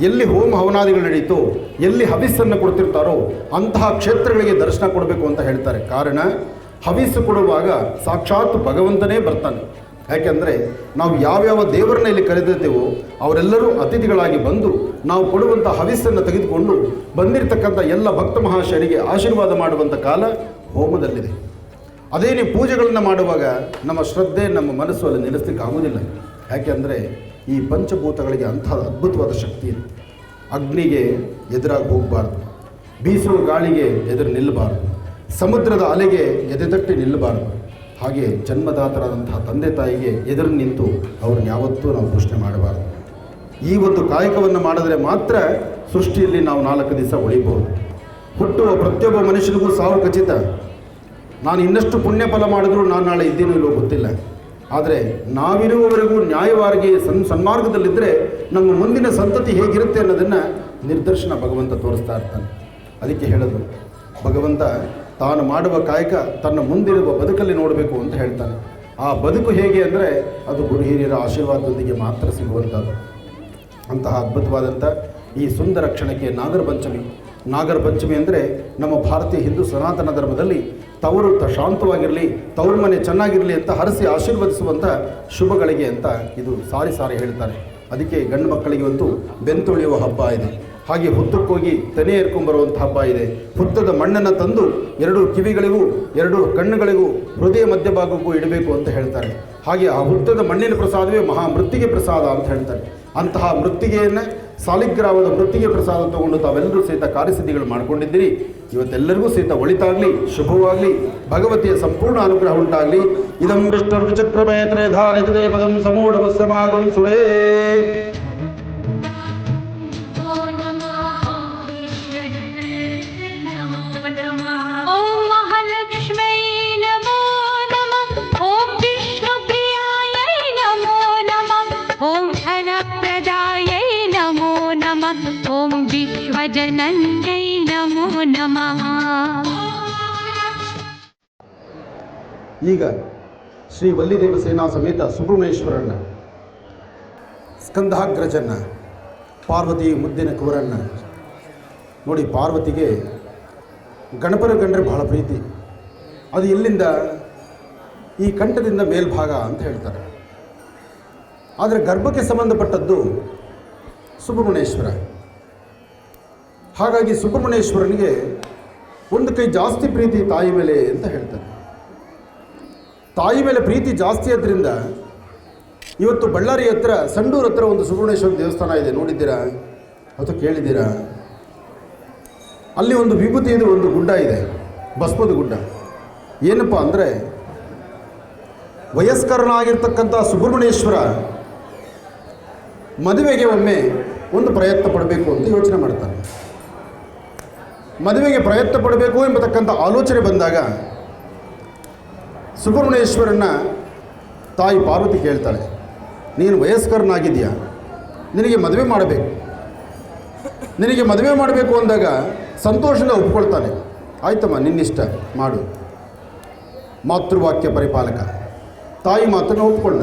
ಎಲ್ಲಿ ಹೋಮ ಹವನಾದಿಗಳು ನಡೀತೋ, ಎಲ್ಲಿ ಹವಿಸ್ಸನ್ನು ಕೊಡ್ತಿರ್ತಾರೋ ಅಂತಹ ಕ್ಷೇತ್ರಗಳಿಗೆ ದರ್ಶನ ಕೊಡಬೇಕು ಅಂತ ಹೇಳ್ತಾರೆ. ಕಾರಣ, ಹವಿಸ್ಸು ಕೊಡುವಾಗ ಸಾಕ್ಷಾತ್ ಭಗವಂತನೇ ಬರ್ತಾನೆ. ಯಾಕೆಂದರೆ ನಾವು ಯಾವ್ಯಾವ ದೇವರನ್ನ ಇಲ್ಲಿ ಕರೆದಿರ್ತೇವೋ ಅವರೆಲ್ಲರೂ ಅತಿಥಿಗಳಾಗಿ ಬಂದು ನಾವು ಕೊಡುವಂಥ ಹವಿಸ್ಸನ್ನು ತೆಗೆದುಕೊಂಡು ಬಂದಿರತಕ್ಕಂಥ ಎಲ್ಲ ಭಕ್ತ ಮಹಾಶಯರಿಗೆ ಆಶೀರ್ವಾದ ಮಾಡುವಂಥ ಕಾಲ ಹೋಮದಲ್ಲಿದೆ. ಅದೇ ನೀವು ಪೂಜೆಗಳನ್ನು ಮಾಡುವಾಗ ನಮ್ಮ ಶ್ರದ್ಧೆ, ನಮ್ಮ ಮನಸ್ಸು ಅಲ್ಲಿ ನಿಲ್ಲಿಸ್ಲಿಕ್ಕೆ ಆಗೋದಿಲ್ಲ. ಯಾಕೆಂದರೆ ಈ ಪಂಚಭೂತಗಳಿಗೆ ಅಂಥ ಅದ್ಭುತವಾದ ಶಕ್ತಿ ಇದೆ. ಅಗ್ನಿಗೆ ಎದುರಾಗಿ ಹೋಗಬಾರ್ದು, ಬೀಸುವ ಗಾಳಿಗೆ ಎದುರು ನಿಲ್ಲಬಾರ್ದು, ಸಮುದ್ರದ ಅಲೆಗೆ ಎದೆತಟ್ಟಿ ನಿಲ್ಲಬಾರ್ದು. ಹಾಗೆ ಜನ್ಮದಾತರಾದಂತಹ ತಂದೆ ತಾಯಿಗೆ ಎದುರು ನಿಂತು ಅವ್ರನ್ನ ಯಾವತ್ತೂ ನಾವು ಪ್ರಶ್ನೆ ಮಾಡಬಾರ್ದು. ಈ ಒಂದು ಕಾಯಕವನ್ನು ಮಾಡಿದ್ರೆ ಮಾತ್ರ ಸೃಷ್ಟಿಯಲ್ಲಿ ನಾವು 4 ದಿವಸ ಉಳಿಬಹುದು. ಹುಟ್ಟುವ ಪ್ರತಿಯೊಬ್ಬ ಮನುಷ್ಯನಿಗೂ ಸಾವು ಖಚಿತ. ನಾನು ಇನ್ನಷ್ಟು ಪುಣ್ಯ ಫಲ ಮಾಡಿದ್ರೂ ನಾನು ನಾಳೆ ಇದ್ದೀನೋ ಇಲ್ಲೋ ಗೊತ್ತಿಲ್ಲ. ಆದರೆ ನಾವಿರುವವರೆಗೂ ನ್ಯಾಯವಾಗಿ ಸನ್ಮಾರ್ಗದಲ್ಲಿದ್ದರೆ ನಮ್ಮ ಮುಂದಿನ ಸಂತತಿ ಹೇಗಿರುತ್ತೆ ಅನ್ನೋದನ್ನು ನಿರ್ದರ್ಶನ ಭಗವಂತ ತೋರಿಸ್ತಾ ಇರ್ತಾನೆ. ಅದಕ್ಕೆ ಹೇಳೋದು, ಭಗವಂತ ತಾನು ಮಾಡುವ ಕಾಯಕ ತನ್ನ ಮುಂದಿರುವ ಬದುಕಲ್ಲಿ ನೋಡಬೇಕು ಅಂತ ಹೇಳ್ತಾನೆ. ಆ ಬದುಕು ಹೇಗೆ ಅಂದರೆ ಅದು ಗುರು ಹಿರಿಯರ ಆಶೀರ್ವಾದದೊಂದಿಗೆ ಮಾತ್ರ ಸಿಗುವಂಥದ್ದು. ಅಂತಹ ಅದ್ಭುತವಾದಂಥ ಈ ಸುಂದರ ಕ್ಷಣಕ್ಕೆ ನಾಗರ ಪಂಚಮಿ ಅಂದರೆ ನಮ್ಮ ಭಾರತೀಯ ಹಿಂದೂ ಸನಾತನ ಧರ್ಮದಲ್ಲಿ ತವರು ಶಾಂತವಾಗಿರಲಿ, ತವ್ರ ಮನೆ ಚೆನ್ನಾಗಿರಲಿ ಅಂತ ಹರಸಿ ಆಶೀರ್ವದಿಸುವಂಥ ಶುಭಗಳಿಗೆ ಅಂತ ಇದು ಸಾರಿ ಹೇಳ್ತಾರೆ. ಅದಕ್ಕೆ ಗಂಡು ಮಕ್ಕಳಿಗೆ ಒಂದು ಬೆಂತೊಳೆಯುವ ಹಬ್ಬ ಇದೆ. ಹಾಗೆ ಹುತ್ತಕ್ಕೋಗಿ ತೆನೆ ಏರ್ಕೊಂಬರುವಂಥ ಹಬ್ಬ ಇದೆ. ಹುತ್ತದ ಮಣ್ಣನ್ನು ತಂದು 2 ಕಿವಿಗಳಿಗೂ 2 ಕಣ್ಣುಗಳಿಗೂ ಹೃದಯ ಮಧ್ಯಭಾಗಕ್ಕೂ ಇಡಬೇಕು ಅಂತ ಹೇಳ್ತಾರೆ. ಹಾಗೆ ಆ ಹುತ್ತದ ಮಣ್ಣಿನ ಪ್ರಸಾದವೇ ಮೃತ್ತಿಗೆ ಪ್ರಸಾದ ಅಂತ ಹೇಳ್ತಾರೆ. ಅಂತಹ ಮೃತ್ತಿಗೆಯನ್ನು, ಸಾಲಿಗ್ರಾಮದ ಮೃತ್ತಿಗೆ ಪ್ರಸಾದ ತಗೊಂಡು ತಾವೆಲ್ಲರೂ ಸಹಿತ ಕಾರ್ಯಸಿದ್ಧಿಗಳು ಮಾಡ್ಕೊಂಡಿದ್ದೀರಿ. ಇವತ್ತೆಲ್ಲರಿಗೂ ಸಹಿತ ಒಳಿತಾಗಲಿ, ಶುಭವಾಗಲಿ, ಭಗವತಿಯ ಸಂಪೂರ್ಣ ಅನುಗ್ರಹ ಉಂಟಾಗಲಿ. ಇದಂ ವಿಷ್ಣು ಚಕ್ರಮೇತ್ರೆ ಧಾರಿತೇ ಪದಂ ಸಮೂಢವಸ್ಸಮಾಗಂ ಸುರೇ. ॐ विश्वजनन्यै नमो नमः। ಈಗ ಶ್ರೀ ವಲ್ಲಿದೇವ ಸೇನಾ ಸಮೇತ ಸುಬ್ರಹ್ಮಣ್ಯೇಶ್ವರನ್ನ, ಸ್ಕಂಧಾಗ್ರಜನ್ನ, ಪಾರ್ವತಿ ಮುದ್ದಿನ ಕುವರನ್ನ ನೋಡಿ. ಪಾರ್ವತಿಗೆ ಗಣಪನ ಕಂಡ್ರೆ ಬಹಳ ಪ್ರೀತಿ. ಅದು ಎಲ್ಲಿಂದ? ಈ ಕಂಠದಿಂದ ಮೇಲ್ಭಾಗ ಅಂತ ಹೇಳ್ತಾರೆ. ಆದರೆ ಗರ್ಭಕ್ಕೆ ಸಂಬಂಧಪಟ್ಟದ್ದು ಸುಬ್ರಹ್ಮಣ್ಯೇಶ್ವರ. ಹಾಗಾಗಿ ಸುಬ್ರಹ್ಮಣ್ಯೇಶ್ವರನಿಗೆ ಒಂದು ಕೈ ಜಾಸ್ತಿ ಪ್ರೀತಿ ತಾಯಿ ಮೇಲೆ ಅಂತ ಹೇಳ್ತಾರೆ. ತಾಯಿ ಮೇಲೆ ಪ್ರೀತಿ ಜಾಸ್ತಿ ಆದ್ದರಿಂದ ಇವತ್ತು ಬಳ್ಳಾರಿ ಹತ್ರ, ಸಂಡೂರು ಹತ್ರ ಒಂದು ಸುಬ್ರಹ್ಮಣ್ಯೇಶ್ವರ ದೇವಸ್ಥಾನ ಇದೆ. ನೋಡಿದ್ದೀರಾ ಅಥವಾ ಕೇಳಿದ್ದೀರಾ? ಅಲ್ಲಿ ಒಂದು ವಿಭೂತಿದು ಒಂದು ಗುಡ್ಡ ಇದೆ, ಭಸ್ಮದ ಗುಡ್ಡ. ಏನಪ್ಪ ಅಂದರೆ, ವಯಸ್ಕರನಾಗಿರ್ತಕ್ಕಂಥ ಸುಬ್ರಹ್ಮಣ್ಯೇಶ್ವರ ಮದುವೆಗೆ ಒಮ್ಮೆ ಒಂದು ಪ್ರಯತ್ನ ಪಡಬೇಕು ಅಂತ ಯೋಚನೆ ಮಾಡ್ತಾನೆ. ಮದುವೆಗೆ ಪ್ರಯತ್ನ ಪಡಬೇಕು ಎಂಬತಕ್ಕಂಥ ಆಲೋಚನೆ ಬಂದಾಗ ಸುಬ್ರಹ್ಮಣ್ಯೇಶ್ವರನ್ನ ತಾಯಿ ಪಾರ್ವತಿ ಕೇಳ್ತಾಳೆ, ನೀನು ವಯಸ್ಕರನಾಗಿದೆಯಾ, ನಿನಗೆ ಮದುವೆ ಮಾಡಬೇಕು. ನಿನಗೆ ಮದುವೆ ಮಾಡಬೇಕು ಅಂದಾಗ ಸಂತೋಷದಿಂದ ಒಪ್ಕೊಳ್ತಾನೆ. ಆಯ್ತಮ್ಮ, ನಿನ್ನಿಷ್ಟ ಮಾಡು. ಮಾತೃವಾಕ್ಯ ಪರಿಪಾಲಕ ತಾಯಿ ಮಾತನ್ನು ಒಪ್ಕೊಂಡ.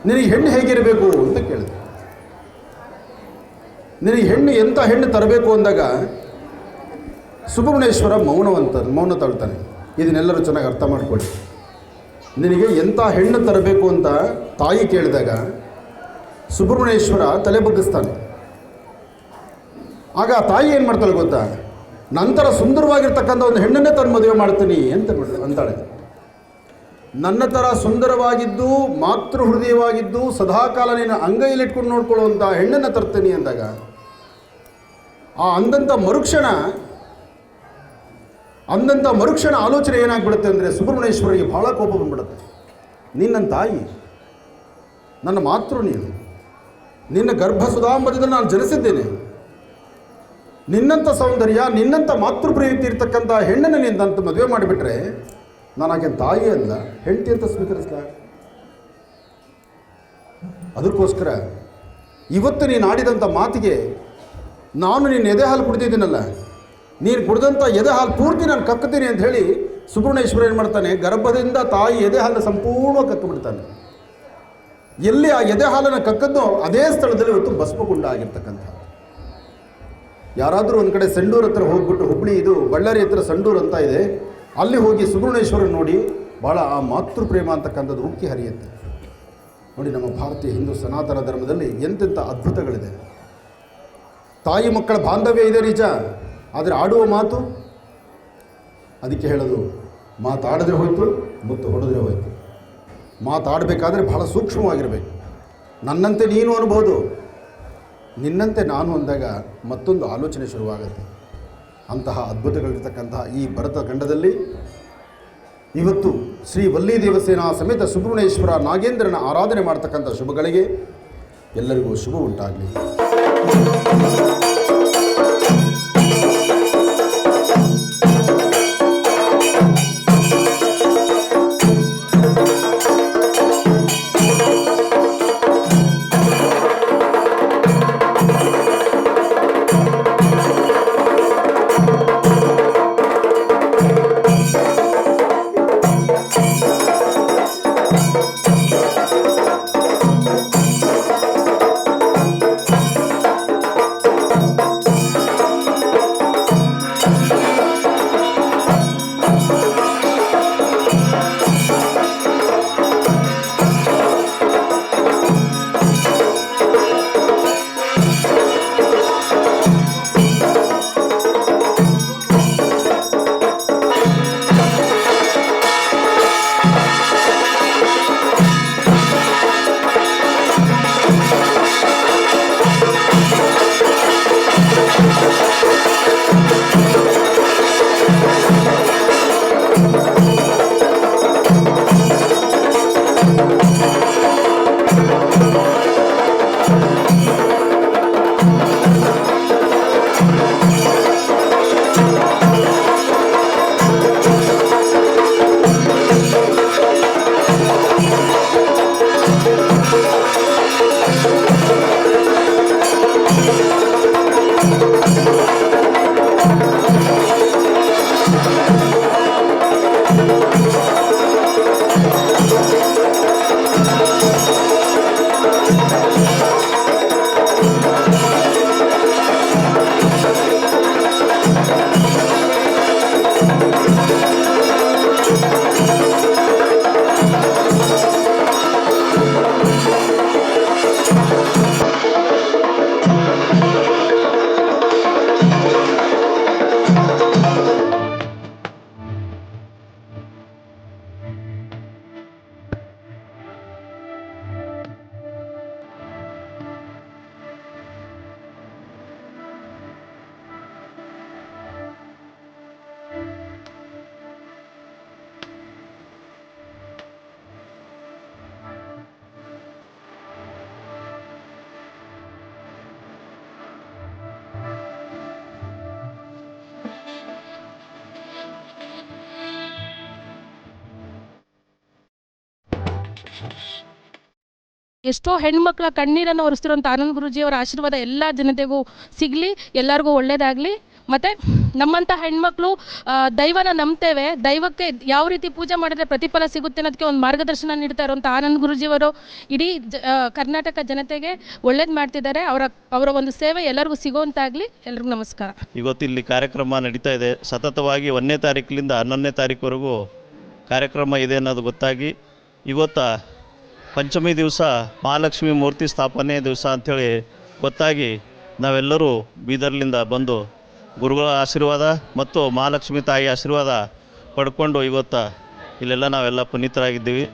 ನಿನಗೆ ಹೆಣ್ಣು ಹೇಗಿರಬೇಕು ಅಂತ ಕೇಳಿದೆ. ನಿನಗೆ ಹೆಣ್ಣು ಎಂಥ ಹೆಣ್ಣು ತರಬೇಕು ಅಂದಾಗ ಸುಬ್ರಹ್ಮಣ್ಯೇಶ್ವರ ಮೌನ ತಾಳ್ತಾನೆ. ಇದನ್ನೆಲ್ಲರೂ ಚೆನ್ನಾಗಿ ಅರ್ಥ ಮಾಡಿಕೊಳ್ಳಿ. ನಿನಗೆ ಎಂಥ ಹೆಣ್ಣು ತರಬೇಕು ಅಂತ ತಾಯಿ ಕೇಳಿದಾಗ ಸುಬ್ರಹ್ಮಣ್ಯೇಶ್ವರ ತಲೆ ಬಗ್ಗಿಸ್ತಾನೆ. ಆಗ ಆ ತಾಯಿ ಏನು ಮಾಡ್ತಾಳೆ ಗೊತ್ತಾ, ನಂತರ ಸುಂದರವಾಗಿರ್ತಕ್ಕಂಥ ಒಂದು ಹೆಣ್ಣನ್ನೇ ತಂದು ಮದುವೆ ಮಾಡ್ತೀನಿ ಅಂತಾಳೆ. ನನ್ನ ಥರ ಸುಂದರವಾಗಿದ್ದು ಮಾತೃ ಹೃದಯವಾಗಿದ್ದು ಸದಾಕಾಲ ನಿನ್ನ ಅಂಗೈಲಿಟ್ಕೊಂಡು ನೋಡ್ಕೊಳ್ಳುವಂಥ ಹೆಣ್ಣನ್ನು ತರ್ತೀನಿ ಅಂದಾಗ ಆ ಅಂದಂಥ ಮರುಕ್ಷಣ ಆಲೋಚನೆ ಏನಾಗ್ಬಿಡುತ್ತೆ ಅಂದರೆ ಸುಬ್ರಹ್ಮಣ್ಯೇಶ್ವರಿಗೆ ಭಾಳ ಕೋಪ ಬಂದ್ಬಿಡುತ್ತೆ. ನೀನು ನನ್ನ ತಾಯಿ, ನನ್ನ ಮಾತೃ ನೀನು, ನಿನ್ನ ಗರ್ಭ ಸುಧಾಂಬದಿಂದ ನಾನು ಜನಿಸಿದ್ದೇನೆ. ನಿನ್ನಂಥ ಸೌಂದರ್ಯ, ನಿನ್ನಂಥ ಮಾತೃಪ್ರೀತಿ ಇರ್ತಕ್ಕಂಥ ಹೆಣ್ಣನ್ನು ನಿನ್ನಂತ ಮದುವೆ ಮಾಡಿಬಿಟ್ರೆ ನಾನು ಆಕೆ ತಾಯಿ ಅಲ್ಲ ಹೆಂಡತಿ ಅಂತ ಸ್ವೀಕರಿಸ್ಲ. ಅದಕ್ಕೋಸ್ಕರ ಇವತ್ತು ನೀನು ಆಡಿದಂಥ ಮಾತಿಗೆ ನಾನು ನಿನ್ನ ಎದೆ ಹಾಲು ಕುಡ್ತಿದ್ದೀನಲ್ಲ, ನೀನು ಕುಡಿದಂಥ ಎದೆ ಹಾಲು ಪೂರ್ತಿ ನಾನು ಕಕ್ಕುತ್ತೀನಿ ಅಂತ ಹೇಳಿ ಸುಬ್ರಹ್ಮಣ್ಯೇಶ್ವರ ಏನು ಮಾಡ್ತಾನೆ, ಗರ್ಭದಿಂದ ತಾಯಿ ಎದೆ ಹಾಲನ್ನು ಸಂಪೂರ್ಣವಾಗಿ ಕಕ್ಕಿಬಿಡ್ತಾನೆ. ಎಲ್ಲಿ ಆ ಎದೆ ಹಾಲನ್ನು ಕಕ್ಕದ್ದೋ ಅದೇ ಸ್ಥಳದಲ್ಲಿ ಇವತ್ತು ಭಸ್ಮಕುಂಡ ಆಗಿರ್ತಕ್ಕಂಥ. ಯಾರಾದರೂ ಒಂದು ಕಡೆ ಸಂಡೂರು ಹತ್ರ ಹೋಗ್ಬಿಟ್ಟು, ಹುಬ್ಬಳ್ಳಿ ಇದು ಬಳ್ಳಾರಿ ಹತ್ರ ಸಂಡೂರು ಅಂತ ಇದೆ, ಅಲ್ಲಿ ಹೋಗಿ ಸುಬ್ರಹ್ಮಣ್ಯೇಶ್ವರ ನೋಡಿ ಭಾಳ ಆ ಮಾತೃ ಪ್ರೇಮ ಅಂತಕ್ಕಂಥದ್ದು ಉಕ್ಕಿ ಹರಿಯುತ್ತೆ. ನೋಡಿ, ನಮ್ಮ ಭಾರತೀಯ ಹಿಂದೂ ಸನಾತನ ಧರ್ಮದಲ್ಲಿ ಎಂತೆಂಥ ಅದ್ಭುತಗಳಿದೆ. ತಾಯಿ ಮಕ್ಕಳ ಬಾಂಧವ್ಯ ಇದೆ ನಿಜ, ಆದರೆ ಆಡುವ ಮಾತು, ಅದಕ್ಕೆ ಹೇಳೋದು ಮಾತಾಡಿದ್ರೆ ಹೋಯ್ತು, ಮುತ್ತು ಹೊಡೆದ್ರೆ ಹೋಯ್ತು. ಮಾತಾಡಬೇಕಾದ್ರೆ ಬಹಳ ಸೂಕ್ಷ್ಮವಾಗಿರಬೇಕು. ನನ್ನಂತೆ ನೀನು ಅನ್ಬೋದು, ನಿನ್ನಂತೆ ನಾನು ಅಂದಾಗ ಮತ್ತೊಂದು ಆಲೋಚನೆ ಶುರುವಾಗುತ್ತೆ. ಅಂತಹ ಅದ್ಭುತಗಳಿರ್ತಕ್ಕಂತಹ ಈ ಭರತ ಖಂಡದಲ್ಲಿ ಇವತ್ತು ಶ್ರೀ ವಲ್ಲಿ ದೇವಸೇನಾ ಸಮೇತ ಸುಬ್ರಹ್ಮಣ್ಯೇಶ್ವರ ನಾಗೇಂದ್ರನ ಆರಾಧನೆ ಮಾಡ್ತಕ್ಕಂಥ ಶುಭಗಳಿಗೆ ಎಲ್ಲರಿಗೂ ಶುಭ ಉಂಟಾಗಲಿ. ಎಷ್ಟೋ ಹೆಣ್ಮಕ್ಳ ಕಣ್ಣೀರನ್ನು ಒರೆಸ್ತಿರೋಂಥ ಆನಂದ್ ಗುರೂಜಿಯವರ ಆಶೀರ್ವಾದ ಎಲ್ಲ ಜನತೆಗೂ ಸಿಗಲಿ, ಎಲ್ಲರಿಗೂ ಒಳ್ಳೇದಾಗಲಿ. ಮತ್ತು ನಮ್ಮಂಥ ಹೆಣ್ಮಕ್ಳು ದೈವನ ನಂಬ್ತೇವೆ, ದೈವಕ್ಕೆ ಯಾವ ರೀತಿ ಪೂಜೆ ಮಾಡಿದ್ರೆ ಪ್ರತಿಫಲ ಸಿಗುತ್ತೆ ಅನ್ನೋದಕ್ಕೆ ಒಂದು ಮಾರ್ಗದರ್ಶನ ನೀಡ್ತಾ ಇರೋಂಥ ಆನಂದ್ ಗುರೂಜಿಯವರು ಇಡೀ ಕರ್ನಾಟಕ ಜನತೆಗೆ ಒಳ್ಳೇದು ಮಾಡ್ತಿದ್ದಾರೆ. ಅವರ ಒಂದು ಸೇವೆ ಎಲ್ಲರಿಗೂ ಸಿಗೋಂತಾಗಲಿ. ಎಲ್ರಿಗೂ ನಮಸ್ಕಾರ. ಇವತ್ತು ಇಲ್ಲಿ ಕಾರ್ಯಕ್ರಮ ನಡೀತಾ ಇದೆ. ಸತತವಾಗಿ 1ನೇ ತಾರೀಕಿನಿಂದ 11ನೇ ತಾರೀಕುವರೆಗೂ ಕಾರ್ಯಕ್ರಮ ಇದೆ ಅನ್ನೋದು ಗೊತ್ತಾಗಿ ಇವತ್ತು ಪಂಚಮಿ ದಿವಸ ಮಹಾಲಕ್ಷ್ಮಿ ಮೂರ್ತಿ ಸ್ಥಾಪನೆ ದಿವಸ ಅಂಥೇಳಿ ಗೊತ್ತಾಗಿ ನಾವೆಲ್ಲರೂ ಬೀದರ್ಲಿಂದ ಬಂದು ಗುರುಗಳ ಆಶೀರ್ವಾದ ಮತ್ತು ಮಹಾಲಕ್ಷ್ಮಿ ತಾಯಿ ಆಶೀರ್ವಾದ ಪಡ್ಕೊಂಡು ಇವತ್ತು ಇಲ್ಲೆಲ್ಲ ನಾವೆಲ್ಲ ಪುನೀತರಾಗಿದ್ದೀವಿ.